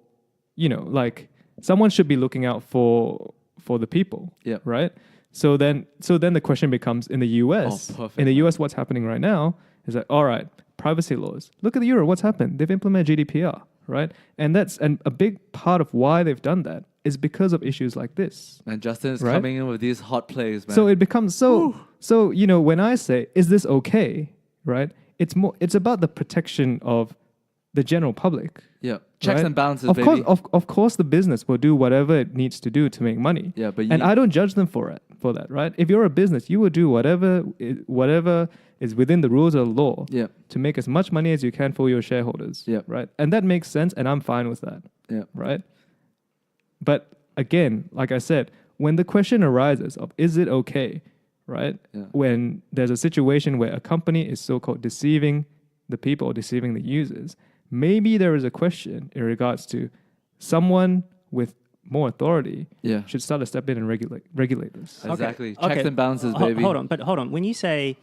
someone should be looking out for the people, Yeah. right? So then the question becomes in the US. Oh, perfect. In the US, what's happening right now is that, all right, privacy laws. Look at Europe. What's happened? They've implemented GDPR, right? And a big part of why they've done that is because of issues like this. And Justin is Right? coming in with these hot plays, man. So it becomes so when I say, is this okay, right? It's about the protection of the general public. yeah, checks right? and balances, Of baby. course, of course, the business will do whatever it needs to do to make money. Yeah, but and I don't judge them for that, right? If you're a business, you will do whatever is within the rules of the law yeah, to make as much money as you can for your shareholders. Yeah. Right. And that makes sense, and I'm fine with that. yeah, Right. But again, like I said, when the question arises of is it okay, right? Yeah. When there's a situation where a company is so-called deceiving the people or deceiving the users, maybe there is a question in regards to someone with more authority yeah. should start to step in and regulate this. Exactly. Okay. Checks and balances, Ho- baby. Hold on. When you say,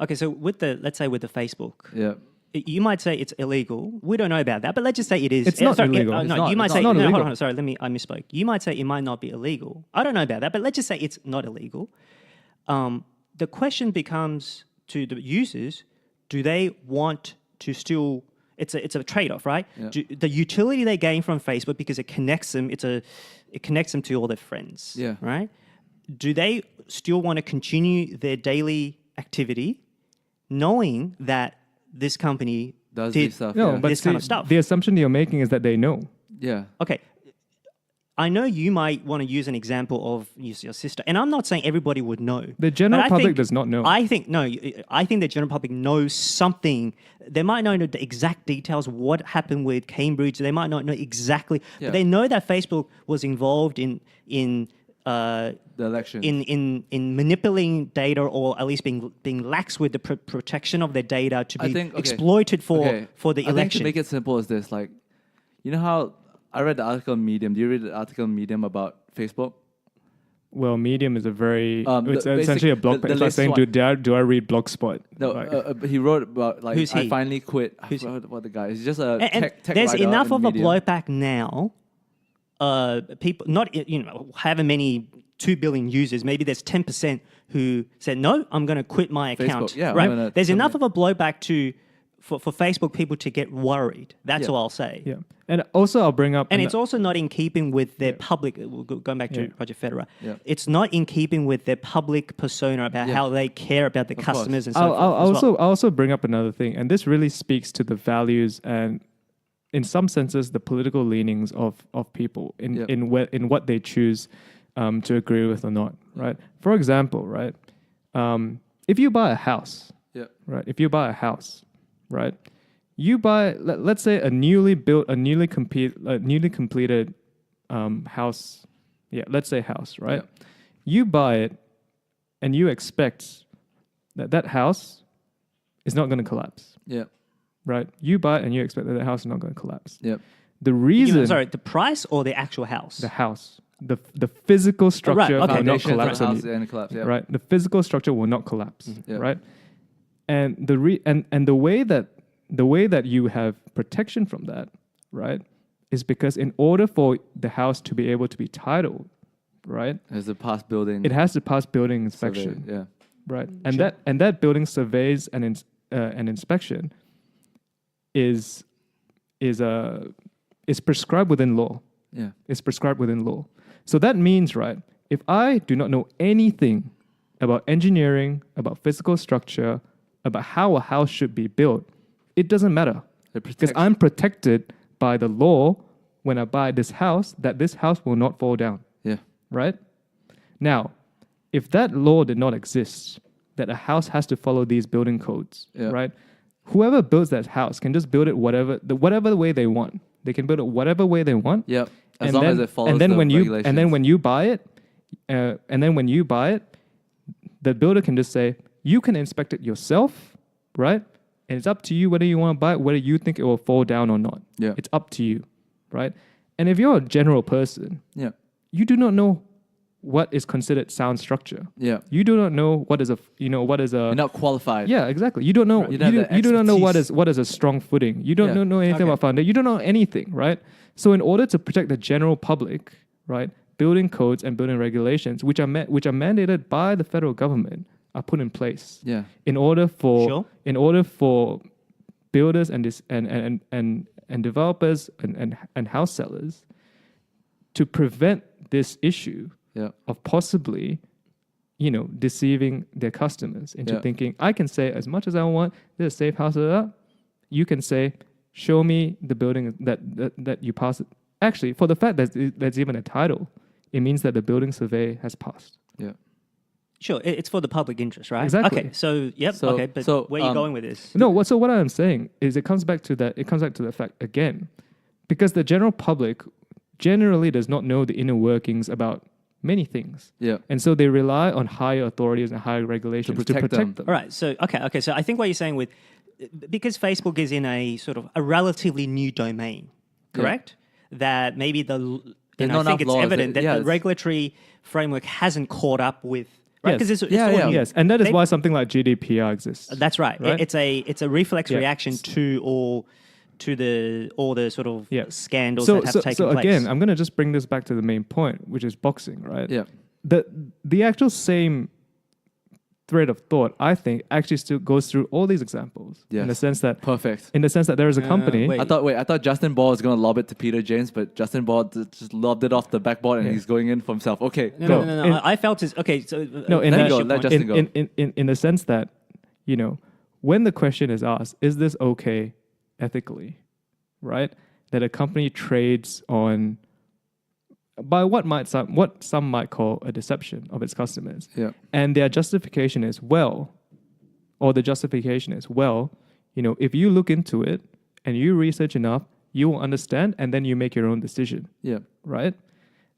okay, so let's say with the Facebook, Yeah. you might say it's illegal. We don't know about that, but let's just say it is. It's not illegal. no, It's not- you might it's say not no. illegal. Hold on. Sorry, I misspoke. You might say it might not be illegal. I don't know about that, but let's just say it's not illegal. The question becomes to the users: do they want to still? It's a trade-off, right? Yeah. The utility they gain from Facebook because it connects them. It connects them to all their friends. Yeah. Right. Do they still want to continue their daily activity, knowing that this company Does did these stuff. No, yeah. but this see, kind of stuff? the assumption you're making is that they know. yeah. Okay. I know you might want to use an example of your sister, and I'm not saying everybody would know. The general but I public think- does not know. I think the general public knows something. They might not know the exact details of what happened with Cambridge. They might not know exactly, Yeah. but they know that Facebook was involved in The election. in manipulating data, or at least being lax with the protection of their data to I be think- okay. exploited for the I think election. to make it simple is this, like, you know how I read the article in Medium. Do you read the article in Medium about Facebook? Well, Medium is a very it's the essentially a basic- blog the page. It's like latest saying, one. do I read Blogspot? No, Like, he wrote about like Who's I he? finally quit. I Who's he? forgot what the guy. He's just a and tech there's writer enough in of a Medium. blowback now. People, not however many 2 billion users, maybe there's 10% who said no, I'm going to quit my account. Facebook, yeah, I'm right. gonna There's enough of terminate. a blowback for Facebook people to get worried. That's Yeah. all I'll say. yeah. And also, I'll bring up. And it's also not in keeping with their public. Going back to Yeah. Roger Federer, Yeah. it's not in keeping with their public persona about Yeah. how they care about the course. customers and so I'll forth. as well. also bring up another thing, and this really speaks to the values and, in some senses, the political leanings of people in Yep. in what they choose to agree with or not. Right. For example, right, if you buy a house, Yeah. right, if you buy a house, right, you buy let's say a newly completed house. Yeah, let's say house, right? Yeah. You buy it, and you expect that house is not going to collapse, Yeah. right? You buy it, and you expect that the house is not going to collapse. Yeah. The You reason, mean, sorry, the price or the actual house? the house, the physical structure okay. will not Foundation for the collapse on house you, and collapse. Yeah. right? The physical structure will not collapse, Yeah. right? And the way that you have protection from that, right, is because in order for the house to be able to be titled, right, There's a past building. it has to pass building survey. inspection, Yeah. right? And that building surveys and inspection is prescribed within law. Yeah. It's prescribed within law. So that means, right, if I do not know anything about engineering, about physical structure, about how a house should be built, it doesn't matter. It Because protects- I'm protected by the law when I buy this house, that this house will not fall down, Yeah. right? Now, if that law did not exist, that a house has to follow these building codes, Yeah. right? Whoever builds that house can just build it whatever the way they want. They can build it whatever way they want. Yep. As And long then, as it follows and then the when regulations. when you buy it, the builder can just say you can inspect it yourself, right? And it's up to you whether you want to buy it, whether you think it will fall down or not. Yeah. It's up to you, right? And if you're a general person, Yeah. you do not know what is considered sound structure. Yeah. You do not know what is a You're not qualified. yeah, exactly. You don't know. You don't have the you do not know what expertise. what is a strong footing. You don't Yeah. know anything Okay. about foundation. You don't know anything, right? So in order to protect the general public, right, building codes and building regulations, which are mandated by the federal government, are put in place Yeah. in order Sure. for builders and and developers and house sellers to prevent this issue Yeah. of possibly, deceiving their customers into Yeah. thinking, I can say as much as I want, this is a safe house. You can say, show me the building that you passed. Actually, for the fact that there's even a title, it means that the building survey has passed. Yeah. Sure, it's for the public interest, right? Exactly. Okay, so, yep, So- okay, but so, where are you going with this? No, so what I'm saying is it comes back to the fact again, because the general public generally does not know the inner workings about many things. Yeah. And so they rely on higher authorities and higher regulations to protect protect them. them. All right, so, okay, so I think what you're saying with, because Facebook is in a sort of a relatively new domain, correct? That maybe There's I not think enough it's laws. evident that Yeah, the it's- regulatory framework hasn't caught up with, right? Yes. Because it's Yeah, all yeah. new. Yes, and that is They- why something like GDPR exists. That's right. Right? It's a reflex Yeah. reaction to all the sort of Yeah. scandals So, that have so, taken so place. again, I'm going to just bring this back to the main point, which is boxing, right? Yeah. The actual same thread of thought, I think, actually still goes through all these examples. In the Yes. sense that Perfect. there is a company. wait. I thought Justin Ball was gonna lob it to Peter James, but Justin Ball just lobbed it off the backboard and Yeah. he's going in for himself. Okay, No, go. no. In- I felt it's okay. So No, in Let that, go, your let point. Justin go. in the sense that, when the question is asked, is this okay ethically, right? That a company trades on by what some might call a deception of its customers. Yeah. And their justification is, if you look into it and you research enough, you will understand and then you make your own decision, Yeah. right?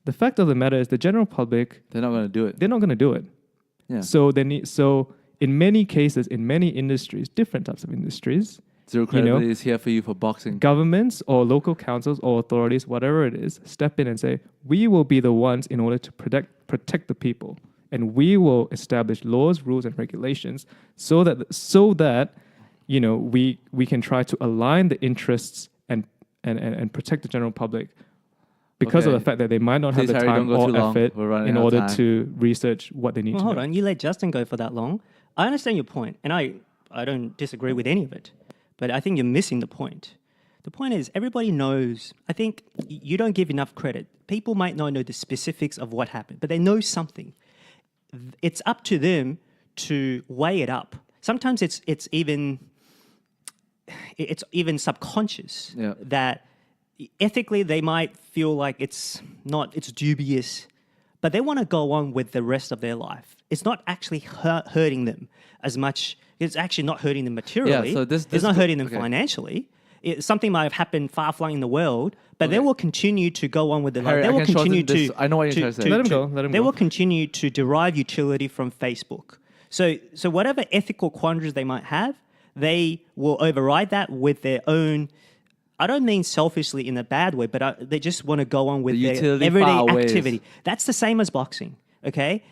The fact of the matter is the general public, They're not gonna do it. they're not going to do it. Yeah. So in many cases, in many industries, different types of industries, Zero credibility is here for you for boxing. governments or local councils or authorities, whatever it is, step in and say, we will be the ones in order to protect the people. And we will establish laws, rules, and regulations so that we can try to align the interests and protect the general public because of Okay. the fact that they might not Please, have the Harry, time don't go or too long. effort We're running in out of order time. to research what they need Well, to hold know. on. You let Justin go for that long. I understand your point, and I don't disagree with any of it, but I think you're missing the point. The point is, everybody knows. I think you don't give enough credit. People might not know the specifics of what happened, but they know something. It's up to them to weigh it up. Sometimes it's even subconscious Yeah. that ethically they might feel like it's dubious, but they want to go on with the rest of their life. It's not actually hurting them as much. It's actually not hurting them materially. Yeah, so this it's not hurting them okay. financially. Something might have happened far-flung in the world, but they will continue to go on with their Harry, life. I They will can shorten continue this. to. I know what you're trying to say. Let him go, let him They go. will continue to derive utility from Facebook. So whatever ethical quandaries they might have, they will override that with their own. I don't mean selfishly in a bad way, but they just want to go on with The their utility everyday far outweighs. activity. That's the same as boxing. Okay,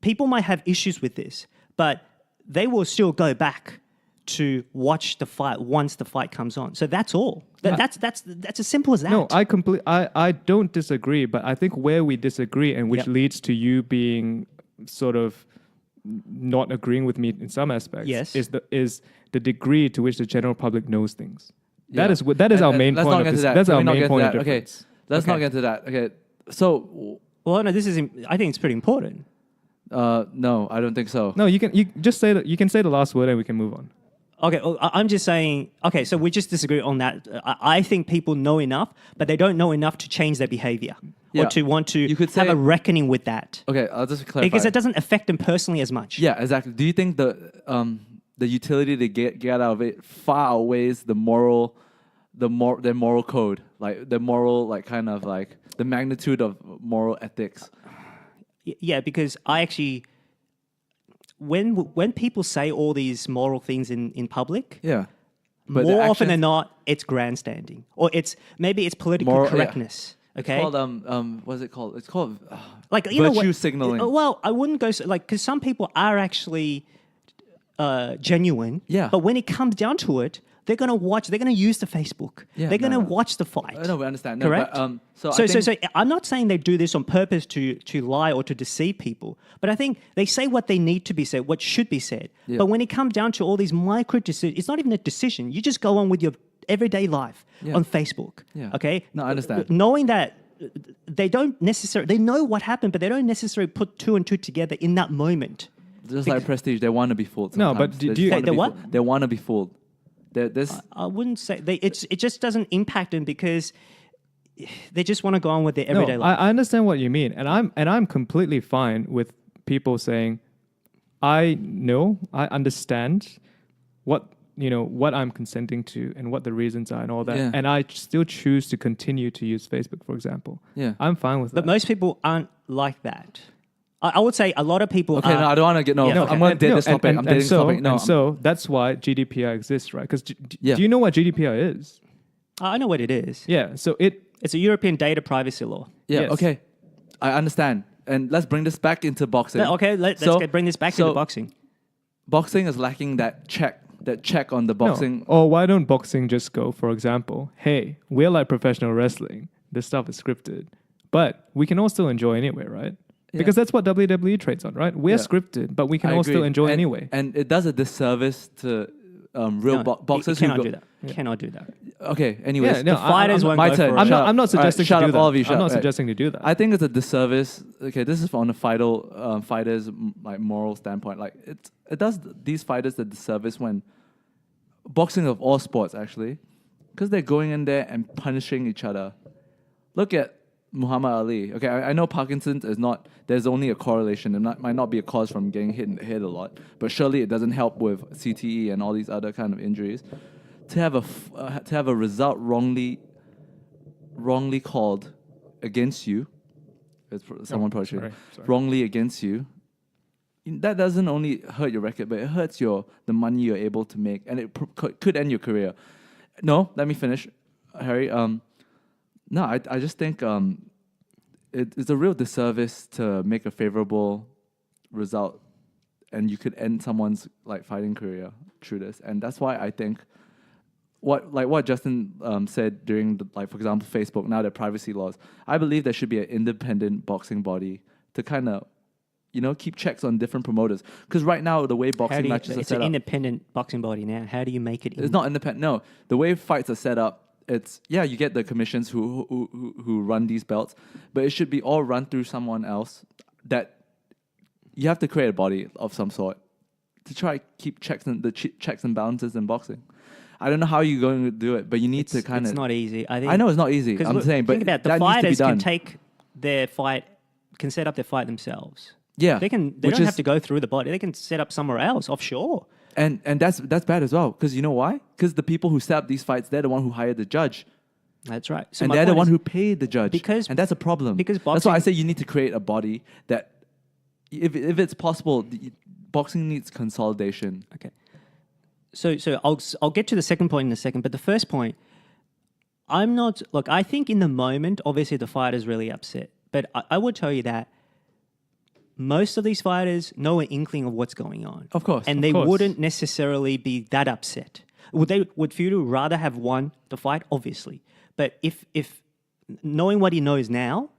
people might have issues with this, but they will still go back to watch the fight once the fight comes on. So that's all. That's as simple as that. No, I don't disagree, but I think where we disagree and which Yep. leads to you being sort of not agreeing with me in some aspects Yes. is the degree to which the general public knows things. Yeah. That is our main Let's point not of get to this. that. That's Can our we not main get to point of that? Okay. difference. Let's Okay. not get to that. Okay. So Well, no, I think it's pretty important. no, I don't think so. No, you can say the last word and we can move on. Okay, well, I'm just saying. Okay, so we just disagree on that. I think people know enough, but they don't know enough to change their behavior Yeah. or to want to You could have say- a reckoning with that Okay, I'll just clarify. because it doesn't affect them personally as much. Yeah, exactly. Do you think the utility they get out of it far outweighs their moral code, like the moral, like kind of like the magnitude of moral ethics? Yeah, because I actually, when people say all these moral things in public, Yeah, but more the often than actions- not, it's grandstanding or maybe it's political Moral- yeah. correctness. Okay, It's called what's it called? It's called like you know virtue what, signaling. Well, I wouldn't go like because some people are actually genuine. Yeah. But when it comes down to it, they're gonna watch. They're gonna use the Facebook. Yeah, they're gonna no. watch the fight. No, we understand. No, Correct. but, so So I'm not saying they do this on purpose to lie or to deceive people, but I think they say what they need to be said, what should be said. Yeah. But when it comes down to all these micro decisions, it's not even a decision. You just go on with your everyday life Yeah. on Facebook. Yeah. Okay? No, I understand. Knowing that they know what happened, but they don't necessarily put two and two together in that moment. Just like Prestige, they want to be fooled. No, Sometimes. but do They you- just wanna They be what? fooled. They want to be fooled. There's I wouldn't say it just doesn't impact them because they just want to go on with their everyday No, life. I understand what you mean, and I'm completely fine with people saying, I understand what what I'm consenting to and what the reasons are and all that, Yeah. and I still choose to continue to use Facebook, for example. Yeah. I'm fine with But that. most people aren't like that. I would say a lot of people okay. are. No, I don't want to get Yeah, no. okay. I'm going to date this topic. I'm dating this topic. No, and so that's why GDPR exists, right? Because Yeah. do you know what GDPR is? I know what it is. Yeah, so It's a European data privacy law. yeah. yes. Okay, I understand. And let's bring this back into boxing. Okay, let's bring this back so into boxing. Boxing is lacking that check on the boxing. No. Or why don't boxing just go, for example, hey, we're like professional wrestling. This stuff is scripted. But we can all still enjoy anyway, right? Yeah. Because that's what WWE trades on, right? We're Yeah. scripted, but we can I all agree. still enjoy And- anyway. And it does a disservice to real boxers You who cannot go. do that. You cannot do that. Okay. Anyways, Yeah, no, the fighters I'm, won't my go turn. for it. I'm Shut not. up. I'm not All right, suggesting shut to up, do that. all of you. I'm shut not up. Right. suggesting to do that. I think it's a disservice. Okay, this is on a fighters like moral standpoint. Like it does these fighters the disservice when boxing of all sports actually, because they're going in there and punishing each other. Look at Muhammad Ali. Okay, I know Parkinson's is not. There's only a correlation. It might not be a cause from getting hit in the head a lot, but surely it doesn't help with CTE and all these other kind of injuries. To have a result wrongly called against you, someone probably should sorry. wrongly against you. That doesn't only hurt your record, but it hurts the money you're able to make, and it could end your career. No, let me finish, Harry. No, I just think it's a real disservice to make a favorable result, and you could end someone's like fighting career through this, and that's why I think what Justin said during for example Facebook, now their privacy laws. I believe there should be an independent boxing body to kind of keep checks on different promoters, because right now the way boxing matches are it's set an up, independent boxing body now. How do you make it? it's not independent. No, the way fights are set up, it's you get the commissions who run these belts, but it should be all run through someone else. That you have to create a body of some sort to try keep checks and balances in boxing. I don't know how you're going to do it, but you need to kind of. It's not easy. I think. I know it's not easy. 'cause I'm look, saying, but think about it, the that needs to be fighters done. can take their fight, can set up their fight themselves. Yeah, They can. They which don't is- have to go through the body. They can set up somewhere else offshore. And that's bad as well, because you know why? Because the people who set up these fights, they're the one who hired the judge. That's right. So And my they're the point one is- who paid the judge. Because- and that's a problem. because that's why I boxing- say you need to create a body that, if it's possible, boxing needs consolidation. Okay. So I'll get to the second point in a second, but the first point, I think in the moment, obviously the fighter's really upset, but I would tell you that most of these fighters know an inkling of what's going on. Of course, And of they course. wouldn't necessarily be that upset. Would Fury rather have won the fight? Obviously. But if knowing what he knows now,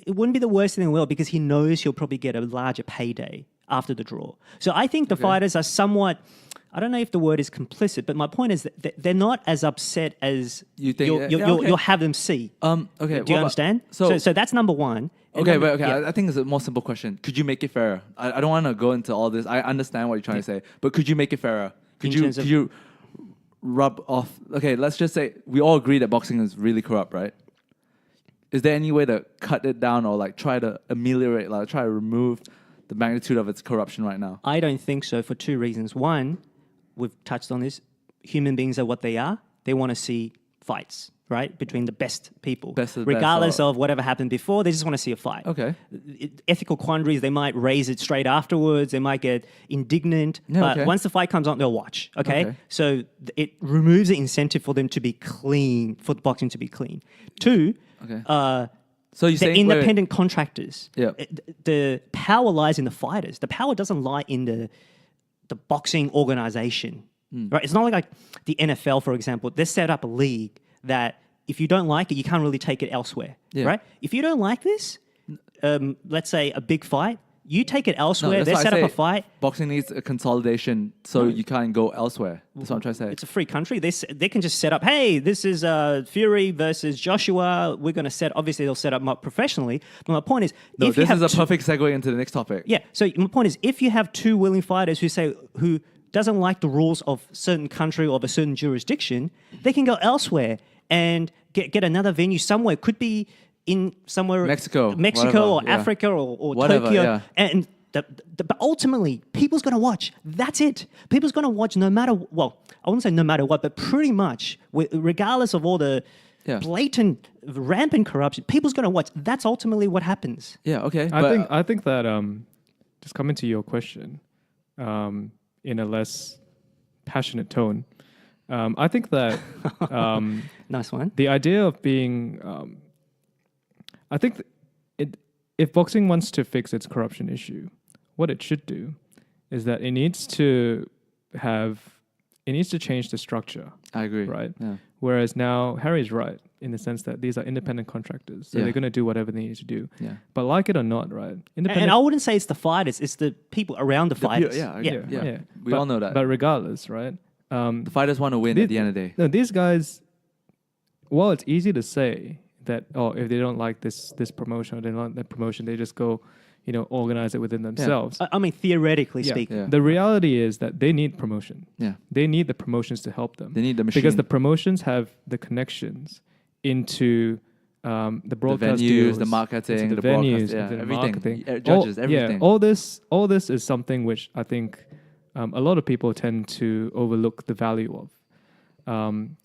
it wouldn't be the worst thing in the world, because he knows he'll probably get a larger payday after the draw. So I think the fighters are somewhat, I don't know if the word is complicit, but my point is that they're not as upset as You think- you'll, okay. you'll have them see. Okay, Do you what about- understand? So, So that's number one. And okay, number- but okay, yeah. I think it's a more simple question. Could you make it fairer? I don't want to go into all this. I understand what you're trying to say, but could you make it fairer? In terms of- Could you rub off? Okay, let's just say we all agree that boxing is really corrupt, right? Is there any way to cut it down or try to ameliorate, try to remove the magnitude of its corruption right now? I don't think so, for two reasons. One, we've touched on this. Human beings are what they are. They want to see fights, right? Between the best people. Best of the best, regardless or- of whatever happened before, they just want to see a fight. Okay. Ethical quandaries, they might raise it straight afterwards. They might get indignant. Yeah, but okay. once the fight comes on, they'll watch. Okay? Okay. So it removes the incentive for them to be clean, for the boxing to be clean. Two, Okay. uh, So you're the saying wait, independent contractors. Yeah. The power lies in the fighters. The power doesn't lie in the boxing organization. Hmm. Right? It's not like the NFL, for example. They set up a league that if you don't like it, you can't really take it elsewhere. Yeah. Right? If you don't like this, let's say a big fight, You take it elsewhere. that's They why I set up say a fight. Boxing needs a consolidation, so you can't go elsewhere. That's what I'm trying to say. It's a free country. They can just set up, hey, this is Fury versus Joshua. We're going to obviously they'll set up more professionally. But my point is, No, if you this have is a perfect segue into the next topic. yeah. So my point is, if you have two willing fighters who doesn't like the rules of certain country or of a certain jurisdiction, they can go elsewhere and get another venue somewhere. Could be in somewhere Mexico, whatever, or yeah. Africa or Whatever, Tokyo, yeah. and but ultimately, people's going to watch. That's it. People's going to watch no matter. Well, I wouldn't say no matter what, but pretty much, regardless of all the blatant, rampant corruption, people's going to watch. That's ultimately what happens. Yeah, okay. I think that just coming to your question, in a less passionate tone, I think that Nice one. the idea of being, I think if boxing wants to fix its corruption issue, what it should do is that it needs to change the structure. I agree. Right. Yeah. Whereas now Harry's right in the sense that these are independent contractors, so they're going to do whatever they need to do. Yeah. But like it or not, right? And I wouldn't say it's the fighters; it's the people around the fighters. Yeah. We all know that. But regardless, right? The fighters want to win at the end of the day. No, these guys. While it's easy to say that, if they don't like this promotion or they don't like that promotion, they just go, organize it within themselves. I mean, theoretically speaking. Yeah. The reality is that they need promotion. Yeah. They need the promotions to help them. They need the machine. Because the promotions have the connections into the broadcast venues, deals, the marketing, into the venues, broadcast, into the everything. marketing. Judges, everything. Yeah, all this is something which I think a lot of people tend to overlook the value of.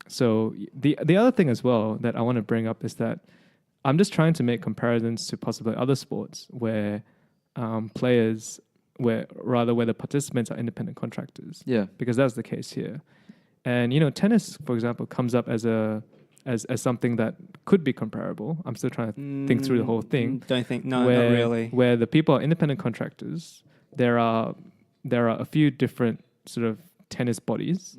So the other thing as well that I want to bring up is that I'm just trying to make comparisons to possibly other sports where where the participants are independent contractors. Yeah. Because that's the case here. And tennis, for example, comes up as something that could be comparable. I'm still trying to think through the whole thing. Don't think not really. Where the people are independent contractors, there are a few different sort of tennis bodies.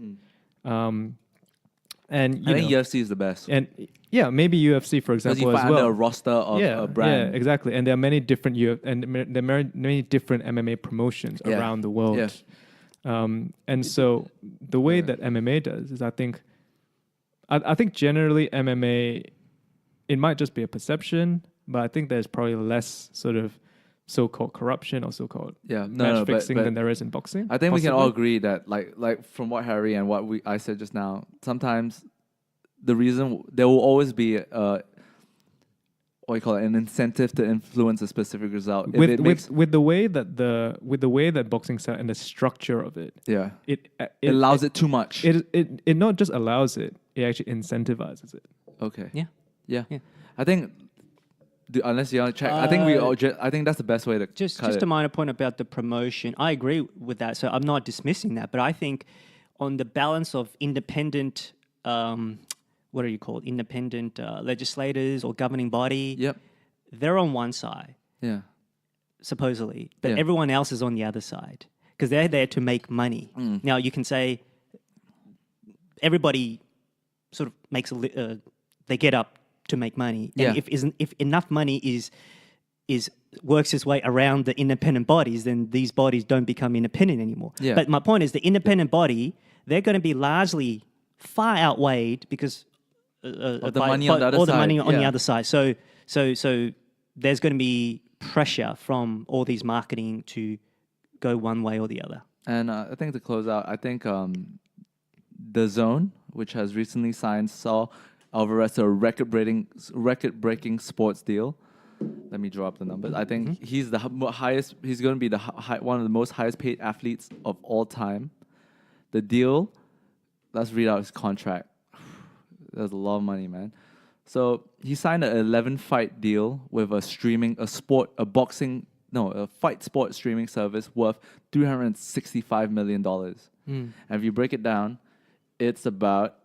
And I think UFC is the best. And maybe UFC, for example, because you as find well. under a roster of a brand. Yeah, exactly. And there are many different many different MMA promotions around the world. Yeah. And so the way that MMA does is, I think generally MMA, it might just be a perception, but I think there's probably less sort of so-called corruption or so-called match fixing than there is in boxing. I think we can all agree that like from what Harry and what I said just now, sometimes the reason there will always be an incentive to influence a specific result. With the way that boxing set and the structure of it. Yeah. It allows it too much. It not just allows it, it actually incentivizes it. Okay. Yeah. I think unless you want to check, I think that's the best way to just cut it. a minor point about the promotion. I agree with that, so I'm not dismissing that, but I think on the balance of independent, what are you called? Independent legislators or governing body. Yep. They're on one side. Yeah. Supposedly, but everyone else is on the other side because they're there to make money. Now you can say everybody sort of makes they get up to make money, and if enough money is works its way around the independent bodies, then these bodies don't become independent anymore. Yeah. But my point is, the independent body, they're going to be largely far outweighed because of the money on the other all side. the money on the other side. So there's going to be pressure from all these marketing to go one way or the other. And I think to close out, I think the Zone, which has recently signed Saul Alvarez to a record-breaking sports deal. Let me draw up the numbers. I think he's the highest. He's going to be one of the most highest-paid athletes of all time. The deal. Let's read out his contract. There's a lot of money, man. So he signed an 11-fight deal with a fight sport streaming service worth $365 million. And if you break it down, it's about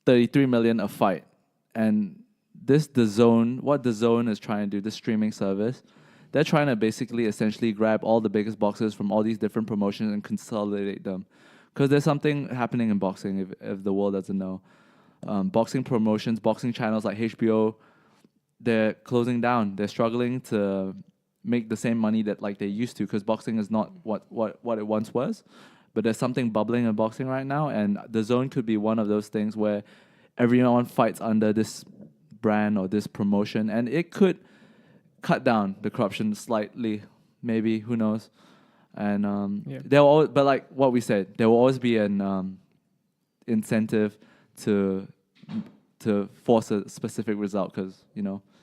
$33 million a fight. And what the Zone is trying to do, this streaming service, they're trying to basically essentially grab all the biggest boxers from all these different promotions and consolidate them. Because there's something happening in boxing, if the world doesn't know. Boxing promotions, boxing channels like HBO, they're closing down. They're struggling to make the same money that like they used to, because boxing is not what it once was. But there's something bubbling in boxing right now, and the zone could be one of those things where everyone fights under this brand or this promotion, and it could cut down the corruption slightly, maybe, who knows. And there will always, but like what we said, there will always be an incentive to force a specific result, because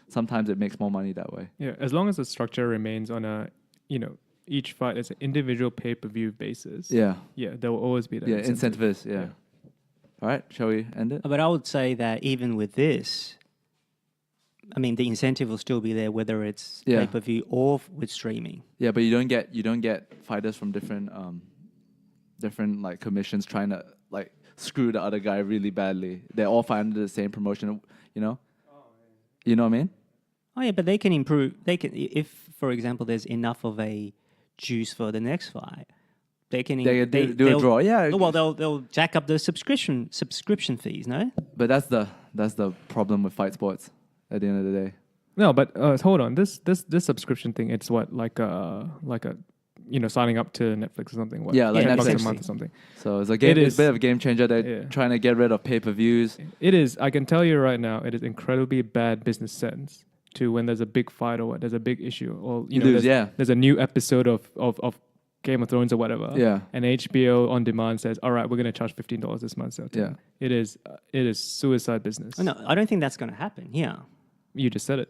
sometimes it makes more money that way. Yeah, as long as the structure remains on a each fight is an individual pay-per-view basis. Yeah, there will always be that. yeah, incentive is All right, shall we end it? But I would say that even with this, I mean, the incentive will still be there, whether it's pay-per-view or with streaming. Yeah, but you don't get fighters from different like commissions trying to like screw the other guy really badly. They all fight under the same promotion, You know what I mean? Oh yeah, but they can improve. They can, if for example, there's enough of a juice for the next fight, they can do a draw. Yeah. Well, they'll jack up the subscription fees. No. But that's the problem with fight sports. At the end of the day. No, but hold on. This subscription thing, it's what like a signing up to Netflix or something. What, yeah, like $10 Netflix a month or something. So it's a bit of a game changer. They're trying to get rid of pay-per-views. It is. I can tell you right now, it is incredibly bad business sense to when there's a big fight or there's a big issue or there's a new episode of Game of Thrones or whatever. Yeah. And HBO on demand says, all right, we're going to charge $15 this month. So yeah. It is suicide business. No, I don't think that's going to happen. Yeah. You just said it.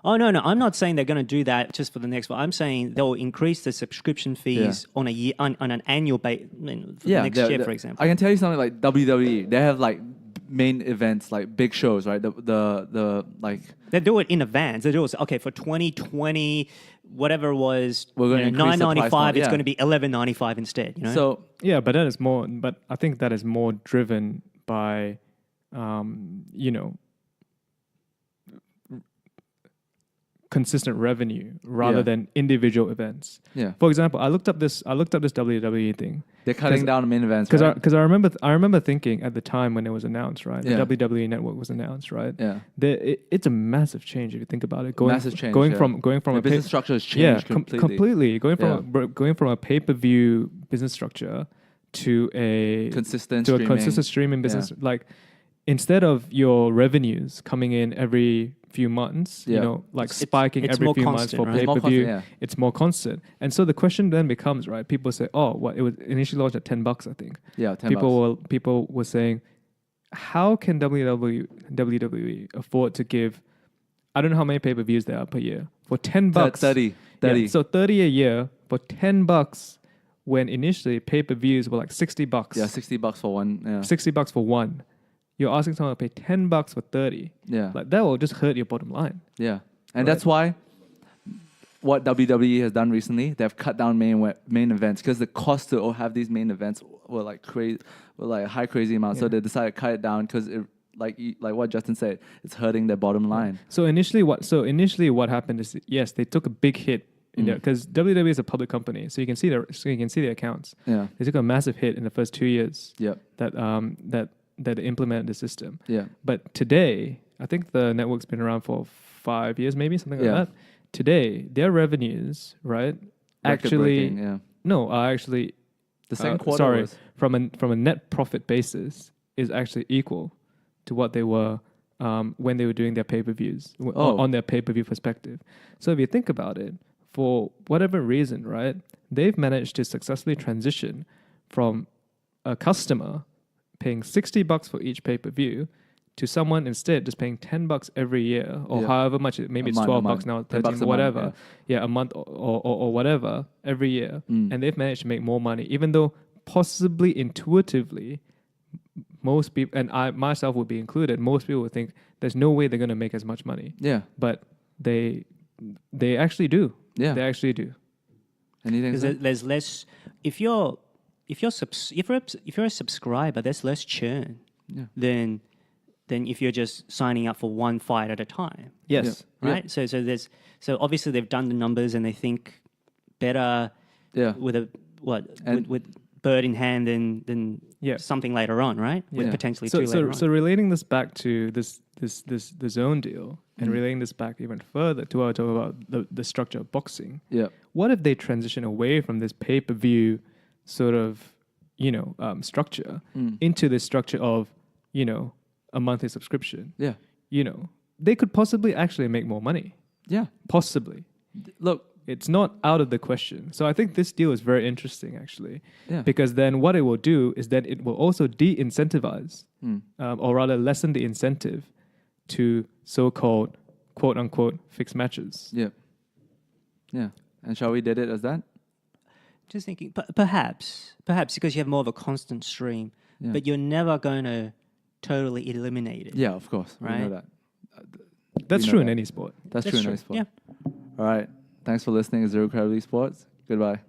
Oh, no. I'm not saying they're going to do that just for the next one. I'm saying they'll increase the subscription fees on a year, on an annual basis for the next year, for example. I can tell you something like WWE. They have like main events, like big shows, right? The like... They do it in advance. They do it, okay, for 2020, whatever it was, we're going to $9.95, it's going to be $11.95 instead, So... Yeah, but that is more... But I think that is more driven by, consistent revenue rather than individual events. Yeah. For example, I looked up this WWE thing. They're cutting down the main events, because I remember thinking at the time when it was announced, right? The WWE network was announced, right? Yeah. It's a massive change if you think about it. Massive change. Going from the business structure has changed completely. Going from a pay-per-view business structure to a consistent streaming business. Yeah. Like instead of your revenues coming in every few months, spiking every few months for pay-per-view, it's more constant. And so the question then becomes, right, people say, it was initially launched at $10, I think. Yeah, $10. People were saying, how can WWE afford to give, I don't know how many pay-per-views there are per year, for $10? 30. Yeah, so 30 a year for $10 when initially pay-per-views were like $60. Yeah, $60 for one. Yeah. $60 for one. You're asking someone to pay $10 for 30. Yeah. Like that will just hurt your bottom line. Yeah. And that's why what WWE has done recently, they've cut down main events because the cost to have these main events were like crazy, a high crazy amount. Yeah. So they decided to cut it down because like what Justin said, it's hurting their bottom line. So initially what happened is, yes, they took a big hit in there because WWE is a public company, so you can see their accounts. Yeah. They took a massive hit in the first 2 years. Yeah. That implemented the system. Yeah. But today, I think the network's been around for 5 years, maybe something like that. Today, their revenues, right? Actually, are actually the same quarter. From a net profit basis, is actually equal to what they were when they were doing their pay-per-views on their pay-per-view perspective. So if you think about it, for whatever reason, right, they've managed to successfully transition from a customer paying $60 for each pay-per-view to someone instead just paying $10 every year or however much, maybe it's $12 now, 13, whatever. Month, a month or whatever every year. And they've managed to make more money, even though possibly intuitively most people, and I myself would be included, most people would think there's no way they're going to make as much money. Yeah. But they actually do. Yeah. They actually do. Anything? Because there's less, if you're a subscriber, there's less churn than if you're just signing up for one fight at a time. Yes. Yeah. Right? Yeah. So obviously they've done the numbers and they think better with bird in hand than Yeah. something later on, right? With Yeah. potentially So two later on. so relating this back to the zone deal and relating this back even further to what I talk about the structure of boxing. Yeah. What if they transition away from this pay-per-view sort of, structure into this structure of, a monthly subscription? Yeah. They could possibly actually make more money. Yeah. Possibly. Look. It's not out of the question. So I think this deal is very interesting, actually. Yeah. Because then what it will do is that it will also de-incentivize, or rather lessen the incentive to so-called, quote-unquote, fixed matches. Yeah. Yeah. And shall we did it as that? Just thinking, perhaps because you have more of a constant stream, Yeah. but you're never going to totally eliminate it. Yeah, of course. We know Right? that. That's know true in that. any sport. That's true in any sport. Yeah. All right. Thanks for listening to Zero Gravity Sports. Goodbye.